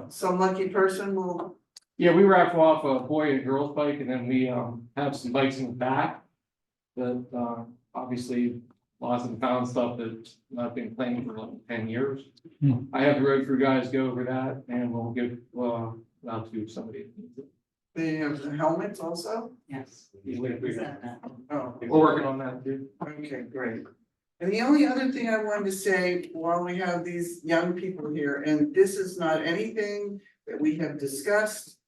some lucky person will, Yeah, we raffle off a boy and girls bike, and then we have some bikes in the back. That obviously lost and found stuff that's not been playing for like 10 years. I have the road crew guys go over that, and we'll give out to somebody. they have the helmets also? Yes. Oh, We're working on that too. okay, great. And the only other thing I wanted to say while we have these young people here, and this is not anything that we have discussed,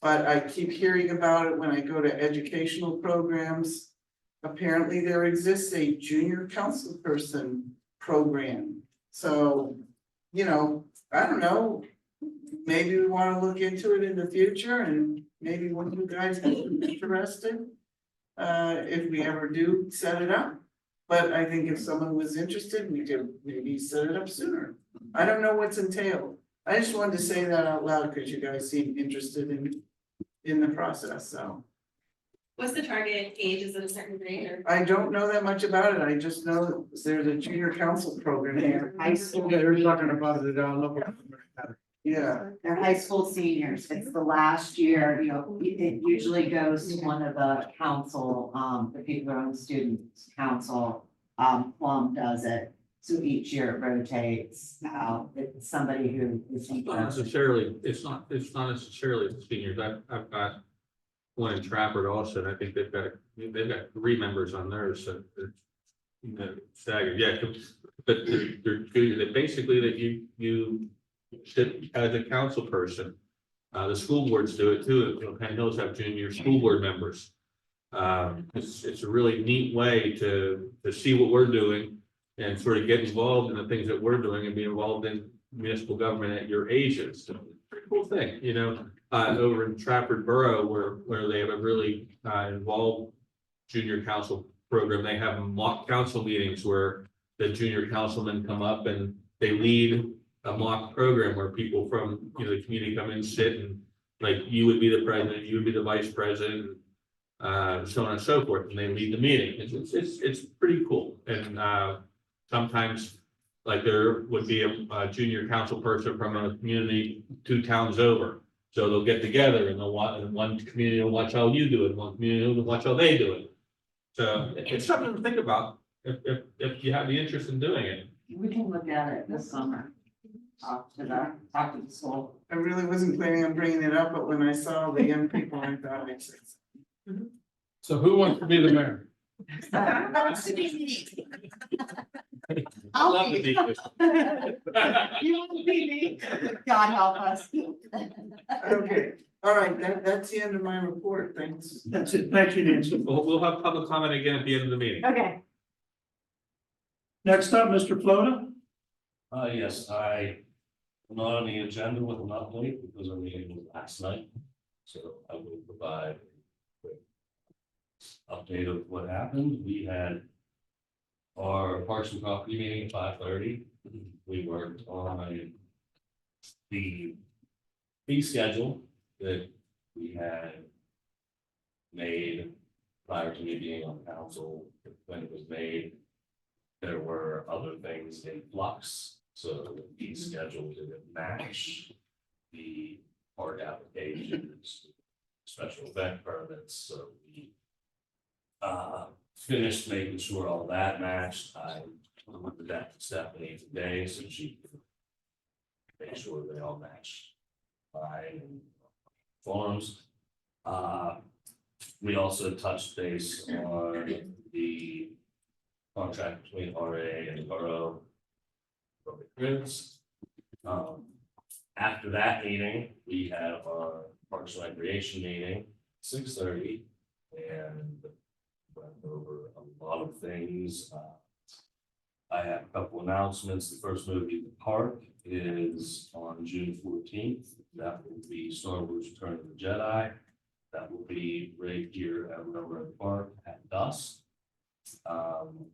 but I keep hearing about it when I go to educational programs. Apparently there exists a junior council person program. So, you know, I don't know, maybe we want to look into it in the future and maybe one of you guys is interested. If we ever do set it up. But I think if someone was interested, we could maybe set it up sooner. I don't know what's entailed. I just wanted to say that out loud because you guys seem interested in the process, so. What's the target age? Is it a certain grade or? I don't know that much about it. I just know that there's a junior council program here. High school, Yeah, they're talking about it local. Yeah, they're high school seniors. It's the last year, you know, it usually goes to one of the council, the people who are on the student council. Plum does it. So each year it rotates out. It's somebody who is. It's not necessarily the seniors. I've got one in Trafford also, and I think they've got 3 members on theirs, so they're, you know, staggered, yeah, but they're basically that you sit as a council person. The school boards do it too. You know, Penn Hills have junior school board members. It's a really neat way to see what we're doing and sort of get involved in the things that we're doing and be involved in municipal government at your ages. So, pretty cool thing, you know, over in Trafford Borough where they have a really involved junior council program. They have mock council meetings where the junior councilmen come up and they lead a mock program where people from, you know, the community come in and sit, and like you would be the president, you would be the vice president, so on and so forth, and they lead the meeting. It's pretty cool. And sometimes like there would be a junior council person from a community 2 towns over. So they'll get together and they'll watch, and one community will watch how you do it, one community will watch how they do it. So it's something to think about if you have the interest in doing it. We can look at it this summer. Talk to the school. I really wasn't planning on bringing it up, but when I saw the young people, I thought I'd say. So who wants to be the mayor? I'll Love be- the beach. You won't be me. God help us. Okay, all right, that's the end of my report, thanks. That's it. Thank you, Nancy. We'll have public comment again at the end of the meeting. Okay. Next up, Mr. Flota. Yes, I am not on the agenda with an update because our meeting was last night. So I will provide a quick update of what happened. We had our Parks and Property meeting at 5:30. We worked on the fee schedule that we had made prior to me being on council. When it was made, there were other things in flux, so the fee schedule didn't match the park applications, special event permits, so we finished making sure all that matched. I looked at that with Stephanie today, so she could make sure they all match and forms. We also touched base on the contract between RA and the borough for the grids. After that meeting, we had our Parks and Recreation meeting, 6:30, and went over a lot of things. I have a couple announcements. The first movie in the park is on June 14th. That will be Star Wars Return of the Jedi. That will be right here at Railroad Park at dusk.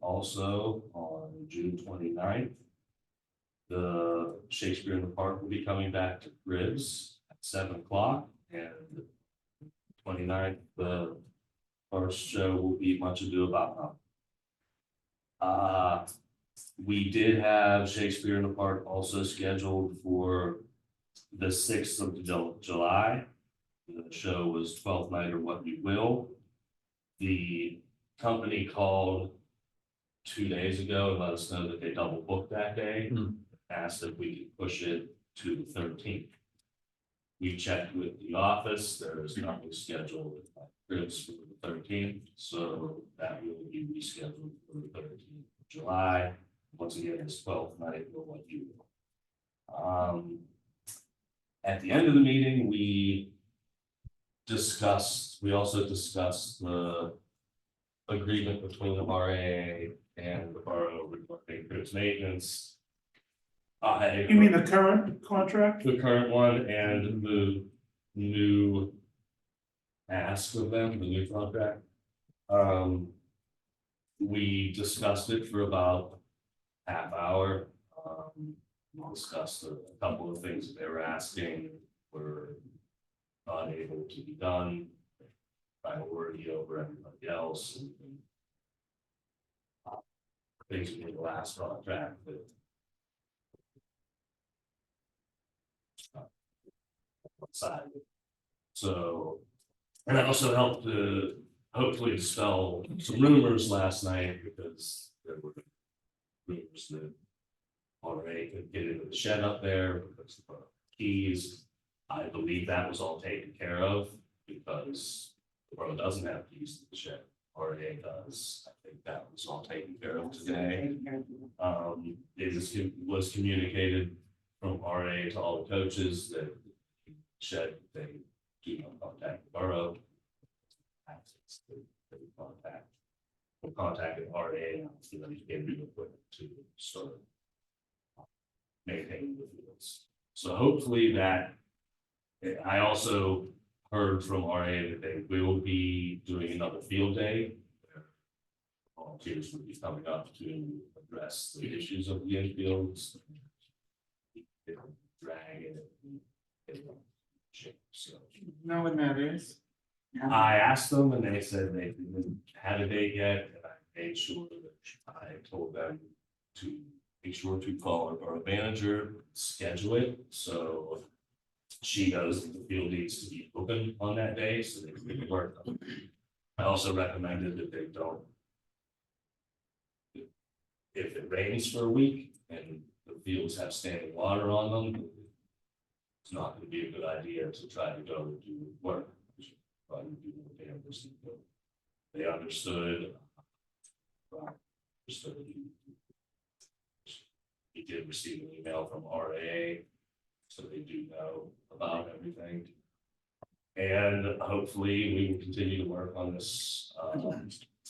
Also on June 29th, the Shakespeare in the Park will be coming back to Grids at 7 o'clock, and 29th, the first show will be Much Ado About Nothing. We did have Shakespeare in the Park also scheduled for the 6th of July. The show was 12th Night or What You Will. The company called 2 days ago and let us know that they double booked that day. Asked if we could push it to the 13th. We checked with the office, there is nothing scheduled at Grips for the 13th, so that will be rescheduled for the 13th of July. Once again, it's 12th Night or What You Will. At the end of the meeting, we also discussed the agreement between the RAA and the borough regarding Grips maintenance. You mean the current contract? The current one and the new ask of them, the new contract. We discussed it for about half hour. We discussed a couple of things that they were asking were not able to be done. Priority over everybody else. And basically the last contract that side. So, and it also helped to hopefully dispel some rumors last night because there were rumors that already could get into the shed up there because of the keys. I believe that was all taken care of because the borough doesn't have keys to the shed. RA does. I think that was all taken care of today. It was communicated from RA to all the coaches that shed, they do not contact the borough. Access they contact. We'll contact the RA for them to get new equipment to start maintaining the fields. So hopefully that, I also heard from RA that they will be doing another field day. Volunteers will be coming up to address the issues of the infields. Drag it. So Know when that is? I asked them and they said they didn't have a date yet, and I made sure that I told them to make sure to call our manager, schedule it, so she knows that the field needs to be open on that day, so they can work on it. I also recommended that they don't. If it rains for a week and the fields have standing water on them, it's not gonna be a good idea to try to go do work. They understood. So he did receive an email from RAA, so they do know about everything. And hopefully we will continue to work on this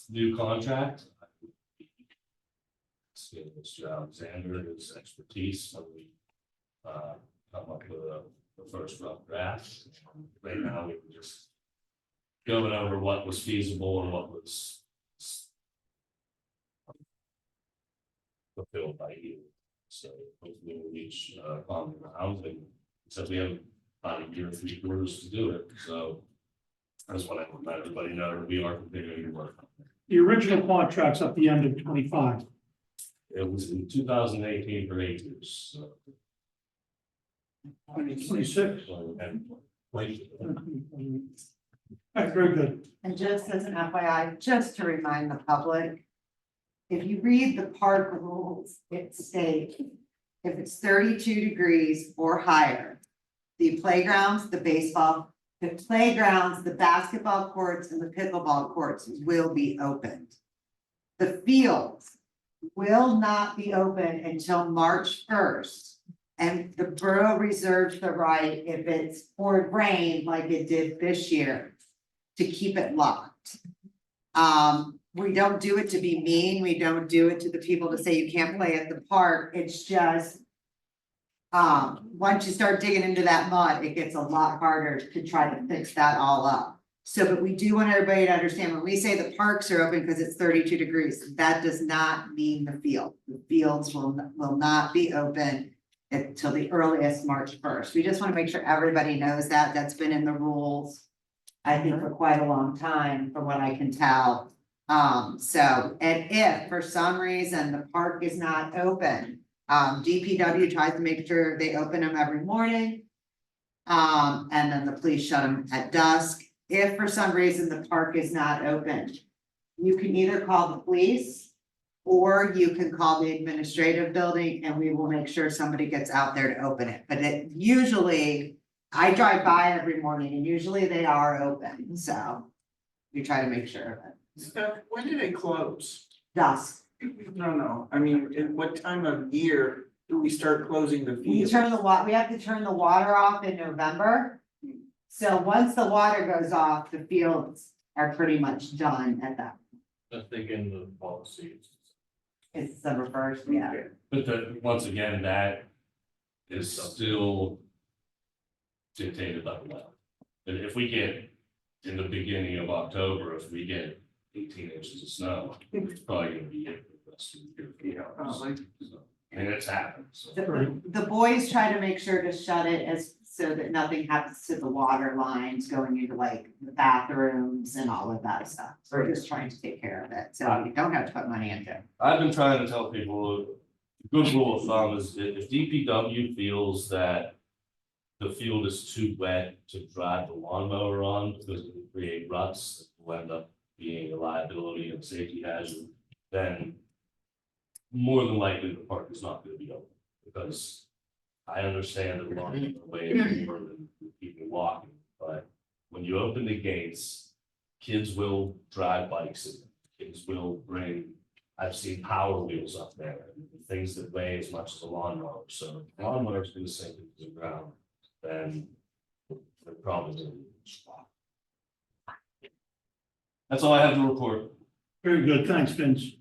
new contract. Give Mr. Alexander his expertise, so we come up with the first rough draft. Right now, we were just going over what was feasible and what was fulfilled by you. So hopefully we'll reach common ground, and except we have about a year, 3 quarters to do it. So I just want to let everybody know that we are continuing to work on it. The original contract's at the end of 25. It was in 2018 for 8 years. So. 26. And wait. That's very good. And just as an FYI, just to remind the public, if you read the park rules, it states if it's 32 degrees or higher, the playgrounds, the playgrounds, the basketball courts and the pickleball courts will be opened. The fields will not be open until March 1st. And the borough reserves the right, if it's poured rain like it did this year, to keep it locked. We don't do it to be mean. We don't do it to the people to say you can't play at the park. It's just, once you start digging into that mud, it gets a lot harder to try to fix that all up. So, but we do want everybody to understand, when we say the parks are open because it's 32 degrees, that does not mean the field. The fields will not be open until the earliest March 1st. We just want to make sure everybody knows that. That's been in the rules, I think, for quite a long time, from what I can tell. So, and if for some reason the park is not open, DPW tries to make sure they open them every morning. And then the police shut them at dusk. If for some reason the park is not open, you can either call the police or you can call the administrative building and we will make sure somebody gets out there to open it. But it usually, I drive by every morning and usually they are open, so we try to make sure of it. Steph, when do they close? Dusk. No, I mean, in what time of year do we start closing the We field? we have to turn the water off in November. So once the water goes off, the fields are pretty much done at that. I think in the policy. It's December 1st, yeah. But once again, that is still dictated by the weather. And if we get in the beginning of October, if we get 18 inches of snow, it's probably gonna be it for the rest of the year. So, and it's happened, so. The boys try to make sure to shut it so that nothing happens to the water lines going into like the bathrooms and all of that stuff. So we're just trying to take care of it, so you don't have to put money into it. I've been trying to tell people, a good rule of thumb is that if DPW feels that the field is too wet to drive the lawnmower on because it will create ruts that will end up being a liability and safety hazard, then more than likely the park is not going to be open, because I understand that walking away is more than people walking, but when you open the gates, kids will drive bikes and kids will bring, I've seen power wheels up there, things that weigh as much as a lawnmower. So if the lawnmower's gonna sink into the ground, then they're probably gonna be in a spot. That's all I have to report. Very good. Thanks, Vince.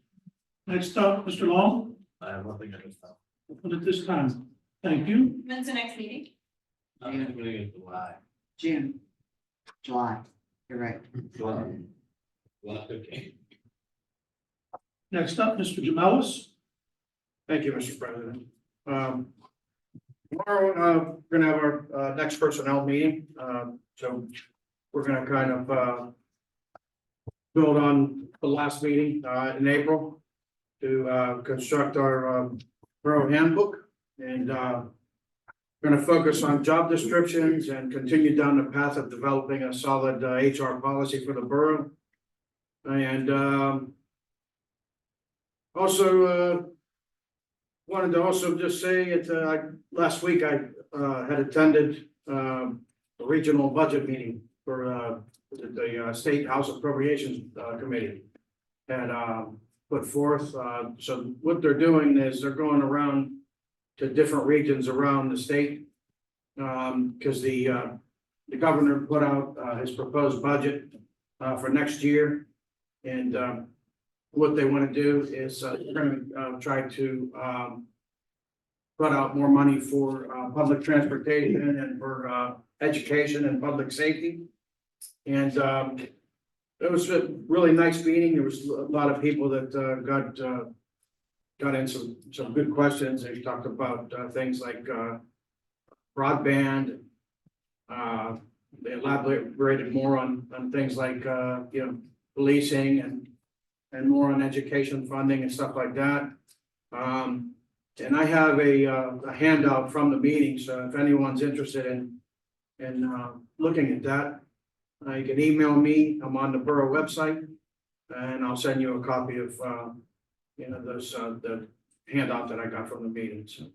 Next up, Mr. Long, I have nothing at this time. at this time. Thank you. When's the next meeting? I'm gonna get into July. July, you're right. Okay. Next up, Mr. Jamelis. Thank you, Mr. President. Tomorrow, we're gonna have our next personnel meeting, so we're gonna kind of build on the last meeting in April to construct our borough handbook, and we're gonna focus on job descriptions and continue down the path of developing a solid HR policy for the borough. And also wanted to also just say it, last week I had attended a regional budget meeting for the State House Appropriations Committee. And put forth. So what they're doing is they're going around to different regions around the state. Because the governor put out his proposed budget for next year. And what they want to do is they're going to try to put out more money for public transportation and for education and public safety. And it was a really nice meeting. There was a lot of people that got in some good questions. They talked about things like broadband. They elaborated more on things like policing and more on education funding and stuff like that. And I have a handout from the meeting, so if anyone's interested in looking at that, you can email me. I'm on the borough website, and I'll send you a copy of those the handout that I got from the meeting. So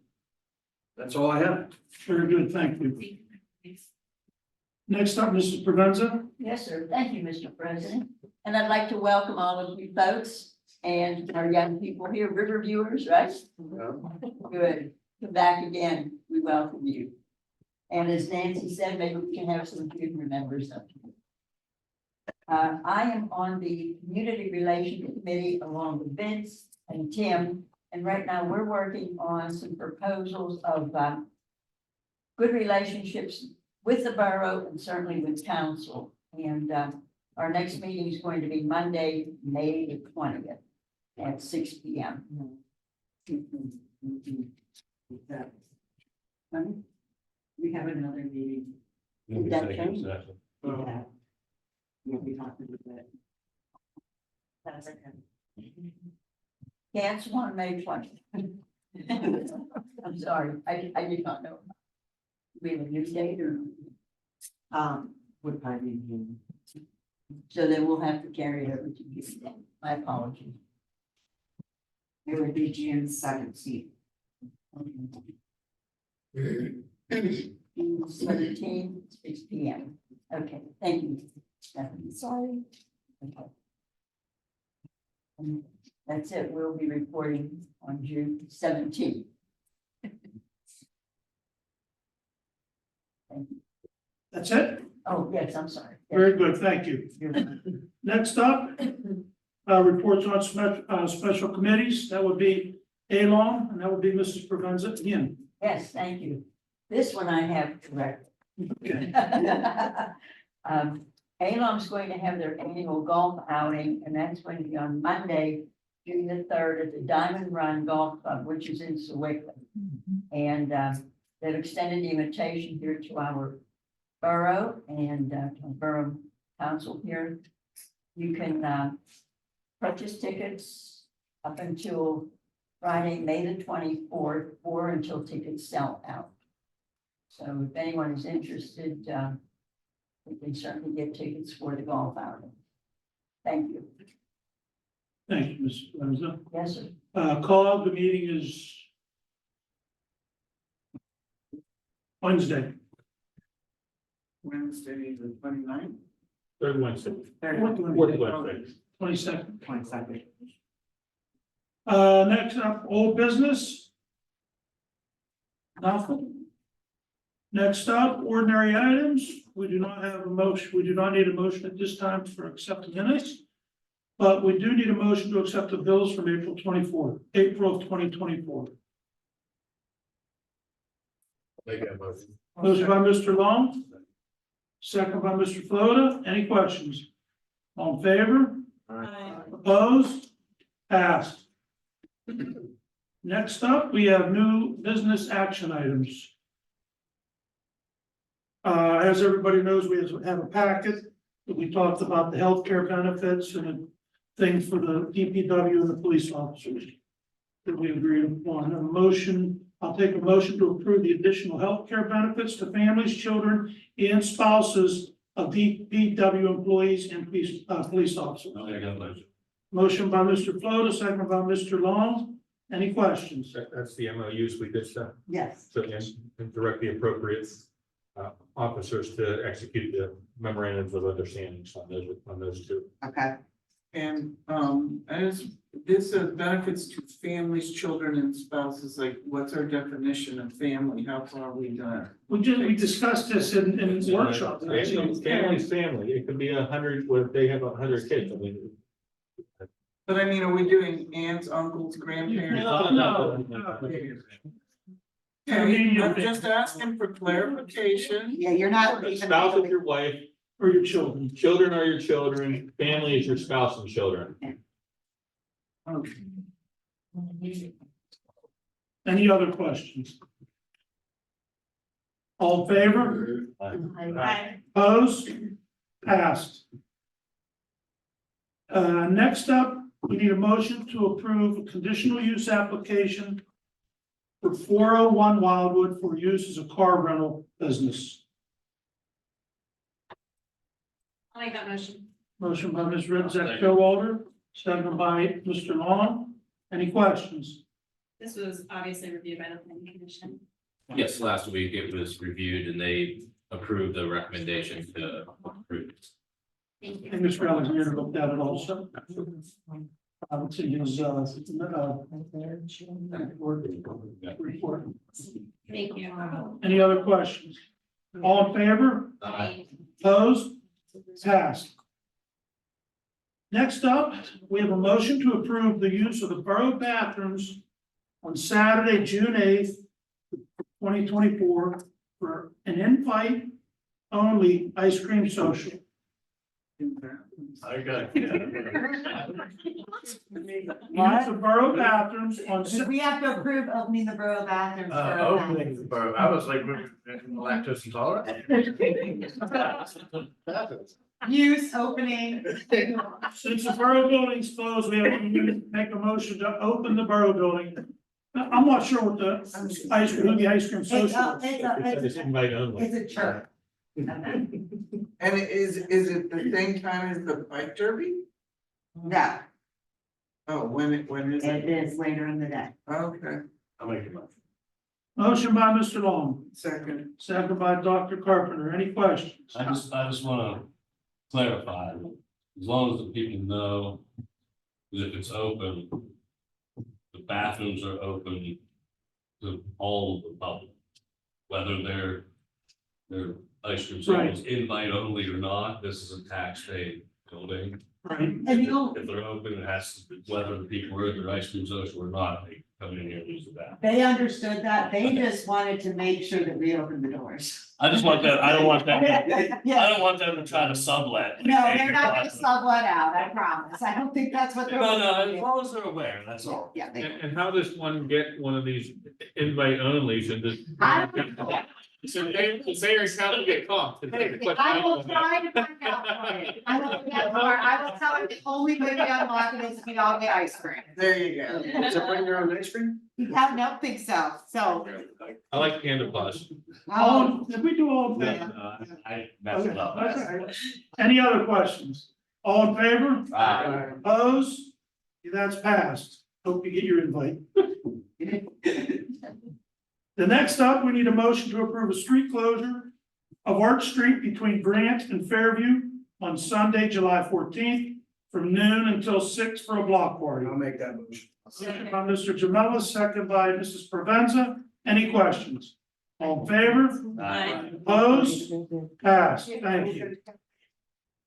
that's all I have. Very good, thank you. Next up, Mrs. Provenza. Yes, sir. Thank you, Mr. President. And I'd like to welcome all of you folks and our young people here, river viewers, right? Good. Come back again. We welcome you. And as Nancy said, maybe we can have some good remembers of you. I am on the Community Relations Committee along with Vince and Tim. And right now we're working on some proposals of good relationships with the borough and certainly with council. And our next meeting is going to be Monday, May the 20th at 6 p.m. We have another meeting. We'll be That taking change? that. Yeah. We'll be talking about it. That's okay. Can't on May 20th. I'm sorry, I did not know. We have a new date or? Would probably be. So then we'll have to carry it over to you then. My apologies. It would be June 17th. 17, 6 p.m. Okay, thank you. Stephanie. Sorry. Okay. And that's it. We'll be reporting on June 17th. Thank you. That's it? Oh, yes, I'm sorry. Yes. Very good, thank you. Next up, reports on special committees. That would be ALOM, and that would be Mrs. Provenza again. Yes, thank you. This one I have correct. Okay. ALOM's going to have their annual golf outing, and that's going to be on Monday, June the 3rd at the Diamond Run Golf Club, which is in Sewickley. And they've extended the invitation here to our borough and borough council here. You can purchase tickets up until Friday, May the 24th, or until tickets sell out. So if anyone is interested, we can certainly get tickets for the golf outing. Thank you. Thank you, Mrs. Provenza. Yes, sir. COG, the meeting is Wednesday. Wednesday, the 29th. Third Wednesday. Fourth Wednesday. 22nd. 22nd. Next up, old business. Nothing. Next up, ordinary items. We do not have a motion. We do not need a motion at this time for accepting minutes. But we do need a motion to accept the bills from April of 2024. Make that motion. Motion by Mr. Long. Second by Mr. Floda. Any questions? All in favor? Opposed? Passed. Next up, we have new business action items. As everybody knows, we have a packet that we talked about the healthcare benefits and a thing for the DPW and the police officers that we agreed upon. A motion, I'll take a motion to approve the additional healthcare benefits to families, children, and spouses of DPW employees and police officers. I got a motion. Motion by Mr. Floda, second by Mr. Long. Any questions? That's the MOUs we did stuff. Yes. So and direct the appropriate officers to execute the memorandums of understandings on those two. Okay. And as This says benefits to families, children and spouses, like what's our definition of family? How far are we done? We discussed this in workshop. Family's family, it could be 100, where they have 100 kids, I mean. But I mean, are we doing aunts, uncles, grandparents? No. Okay, I'm just asking for clarification. Yeah, you're not. The spouse of your wife, Or your children. children are your children, family is your spouse and children. Okay. Any other questions? All in favor? Opposed? Passed. Next up, we need a motion to approve a conditional use application for 401 Wildwood for use as a car rental business. I'll make that motion. Motion by Ms. Redzak Philwalter, second by Mr. Long. Any questions? This was obviously reviewed by the planning commission. Yes, last week it was reviewed and they approved the recommendation to approve. Thank you. And Mr. Alexander looked at it also. It's in his, report. Thank you. Any other questions? All in favor? Opposed? Passed. Next up, we have a motion to approve the use of the borough bathrooms on Saturday, June 8th, 2024, for an invite only ice cream social. I got Use of borough bathrooms on. We have to approve opening the borough bathrooms. for Opening the borough, I was like, lactose intolerant. use opening. Since the borough building's closed, we have to make a motion to open the borough building. I'm not sure what the ice cream It's social a, is. It's invite only. it's a church. And is it the same time as the bike derby? No, Oh, when is it it? is later in the day. Okay, I'll make it. Motion by Mr. Long, second. second by Dr. Carpenter. Any questions? I just wanna clarify, as long as the people know that if it's open, the bathrooms are open to all of the public. Whether they're ice cream stalls invite only or not, this is a tax paid building. Right. And the If they're open, it has to, be whether the people are in their ice cream social or not, they come in here and use the bathroom. They understood that. They just wanted to make sure that we opened the doors. I just want that, I don't want that, Yeah, I don't want them to try to sublet. no, they're not gonna sublet out, I promise. I don't think that's what they're. No, as long as they're aware, that's all. Yeah, they. And how does one get one of these invite onlys and just? I don't know. So they are how to get caught. I will try to find out for you. I will get more. I will tell you the only way we unlock it is if we all get ice cream. There you go. Does it bring their own ice cream? I don't think so, so. I like candle blush. Did we do all? I messed it up. Okay. Any other questions? All in favor? Opposed? That's passed. Hope you get your invite. The next up, we need a motion to approve a street closure of Arch Street between Grant and Fairview on Sunday, July 14th, from noon until 6 for a block party. I'll make that motion. Motion by Mr. Jamela, second by Mrs. Provenza. Any questions? All in favor? Aye. Opposed? Passed. Thank you.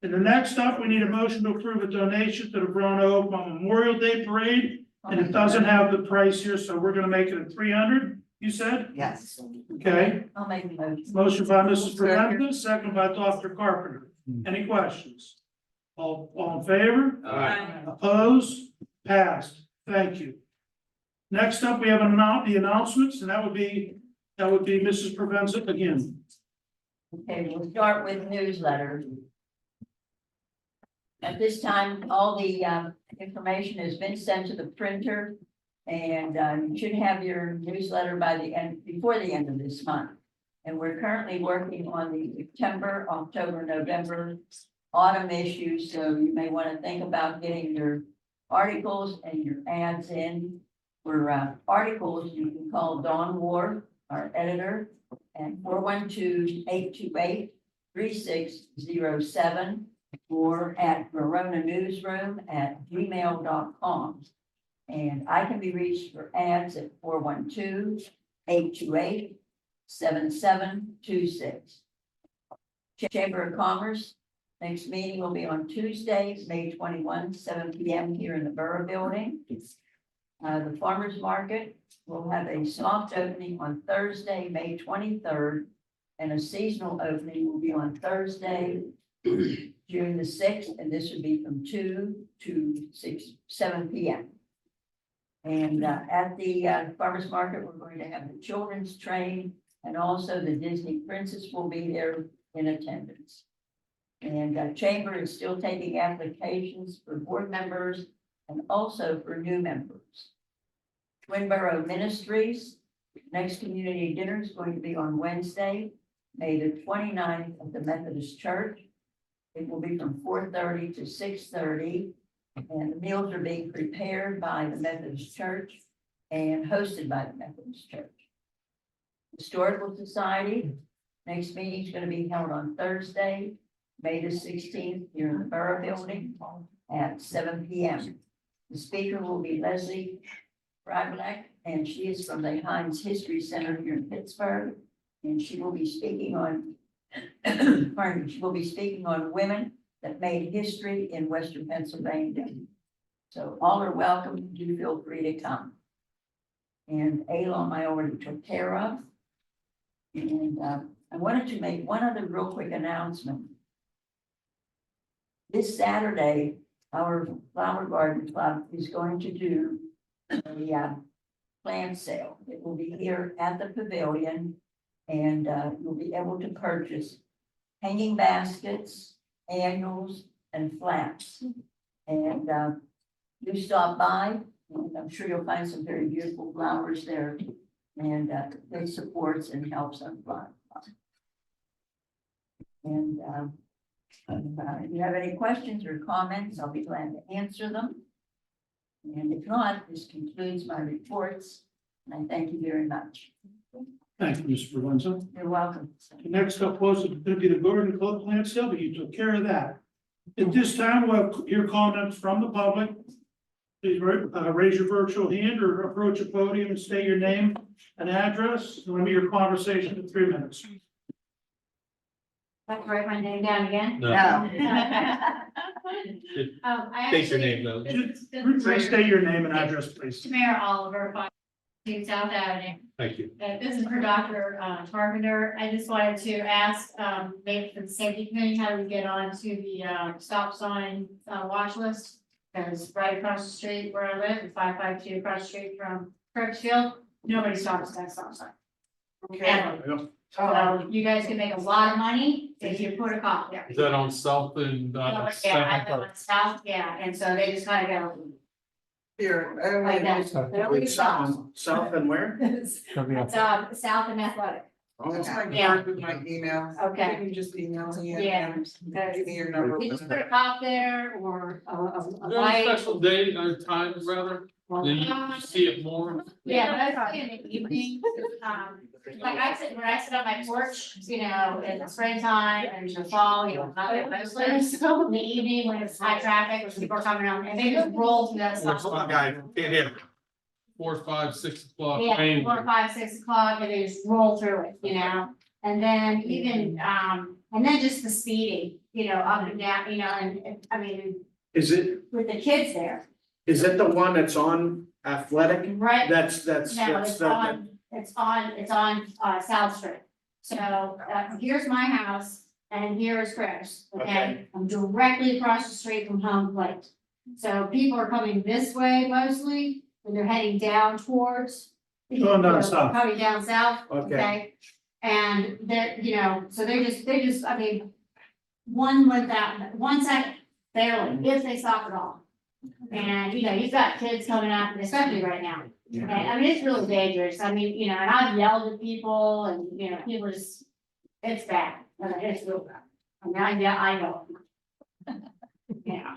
And the next up, we need a motion to approve a donation to the Roanoke Memorial Day Parade. And it doesn't have the price here, so we're gonna make it a 300, you said? Yes. Okay, I'll make the motion. motion by Mrs. Preventa, second by Dr. Carpenter. Any questions? All in favor? Aye. Opposed? Passed. Thank you. Next up, we have the announcements, and that would be Mrs. Provenza again. Okay, we'll start with newsletters. At this time, all the information has been sent to the printer. And you should have your newsletter by the end, before the end of this month. And we're currently working on the September, October, November, autumn issues. So you may want to think about getting your articles and your ads in. For articles, you can call Dawn Ward, our editor, at 412-828-3607. or at veronanewsroom@gmail.com. And I can be reached for ads at 412-828-7726. Chamber of Commerce, next meeting will be on Tuesday, May 21, 7 p.m. here in the Borough Building. The Farmers Market will have a soft opening on Thursday, May 23rd, and a seasonal opening will be on Thursday, June the 6th, and this would be from 2 to 7 p.m. And at the farmers market, we're going to have the children's train, and also the Disney princess will be there in attendance. And Chamber is still taking applications for board members and also for new members. Twinborough Ministries, next community dinner is going to be on Wednesday, May the 29th at the Methodist Church. It will be from 4:30 to 6:30. And the meals are being prepared by the Methodist Church and hosted by the Methodist Church. Historical Society, next meeting is going to be held on Thursday, May the 16th, here in the Borough Building at 7 p.m. The speaker will be Leslie Ryback, and she is from the Heinz History Center here in Pittsburgh. And she will be speaking on, pardon me, she will be speaking on women that made history in Western Pennsylvania. So all are welcome. Do feel free to come. And Alum I already took care of. And I wanted to make one other real quick announcement. This Saturday, our Flower Garden Club is going to do a plant sale. It will be here at the pavilion, and you'll be able to purchase hanging baskets, annuals, and flaps. And do stop by, and I'm sure you'll find some very beautiful flowers there. And it supports and helps on flower. And if you have any questions or comments, I'll be glad to answer them. And if not, this concludes my reports, and I thank you very much. Thank you, Mr. Provenza. You're welcome. Next up was going to be the Garden Club plant sale, but you took care of that. At this time, we'll hear comments from the public. Please raise your virtual hand or approach a podium and state your name and address. Limit your conversation to 3 minutes. Have to write my name down again? No. I State your actually- name though. Please state your name and address, please. Mayor Oliver, 5 South Avenue. Thank you. This is for Dr. Carpenter. I just wanted to ask, maybe for the safety committee, how do we get on to the stop sign watch list? Because right across the street where I live, 552 across the street from Kirksfield, nobody stops at that stop sign. Ever. So you guys can make a lot of money if you put a cop there. Is that on South and? Yeah, I live on South, yeah, and so they just kind of go Here, like that. Nobody stops. South and where? It's South and Athletic. That's my, Yeah. my email. Okay. You can just email me. Yeah. Give me your number. You just put a cop there or a Is there a light. special day or time rather? Then you see it more? Yeah, but I see in the evening, like when I sit on my porch, you know, in the springtime and the fall, you know, not in the evening when it's high traffic, when people are coming out, and they just roll through that stuff. Can't hear. 4, 5, 6 o'clock. Yeah, rain. 4, 5, 6 o'clock, and they just roll through it, you know, and then even, and then just the speeding, you know, up and down, you know, and I mean, Is it with the kids there, the one that's on Athletic? right? No, It's on South Street. So, here's my house and here is Chris, okay? Okay. I'm directly across the street from Home Plate. So people are coming this way mostly, when they're heading down towards. Going down south. Coming down south, Okay. okay? And they're, you know, so they just, I mean, one second, barely, if they stop at all. And, you know, you've got kids coming up, especially right now. Okay, I mean, it's really dangerous. I mean, you know, and I've yelled at people and, you know, people just, it's bad. It's real bad. I mean, I know. Yeah.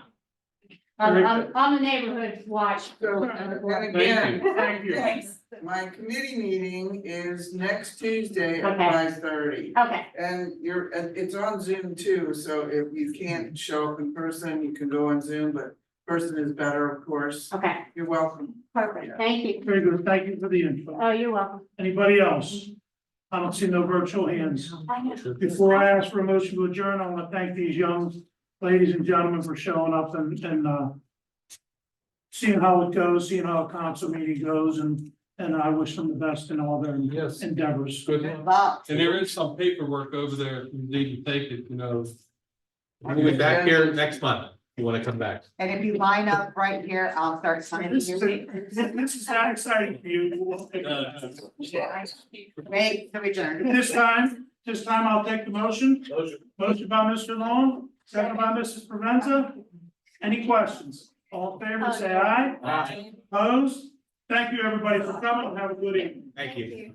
I'm on the neighborhood watch. So, and again, Thank you. my committee meeting is next Tuesday at Okay. 5:30. Okay, And it's on Zoom too, so if you can't show up in person, you can go on Zoom, but person is better, of course. okay, You're welcome. perfect, thank you. Very good, thank you for the info. Oh, you're welcome. Anybody else? I don't see no virtual hands. Before I ask for a motion to adjourn, I want to thank these young ladies and gentlemen for showing up and seeing how it goes, seeing how a council meeting goes, and I wish them the best in all their Yes. endeavors. Good. But And there is some paperwork over there, if you need to take it, you know. We'll be back here next month. You wanna come back? and if you line up right here, I'll start signing This your name. is not exciting for you. We'll take it. Wait, so we adjourn. This time I'll take the motion. Motion by Mr. Long, second by Mrs. Provenza. Any questions? All in favor, say aye. Aye. Opposed? Thank you, everybody, for coming. Have a good evening. Thank you.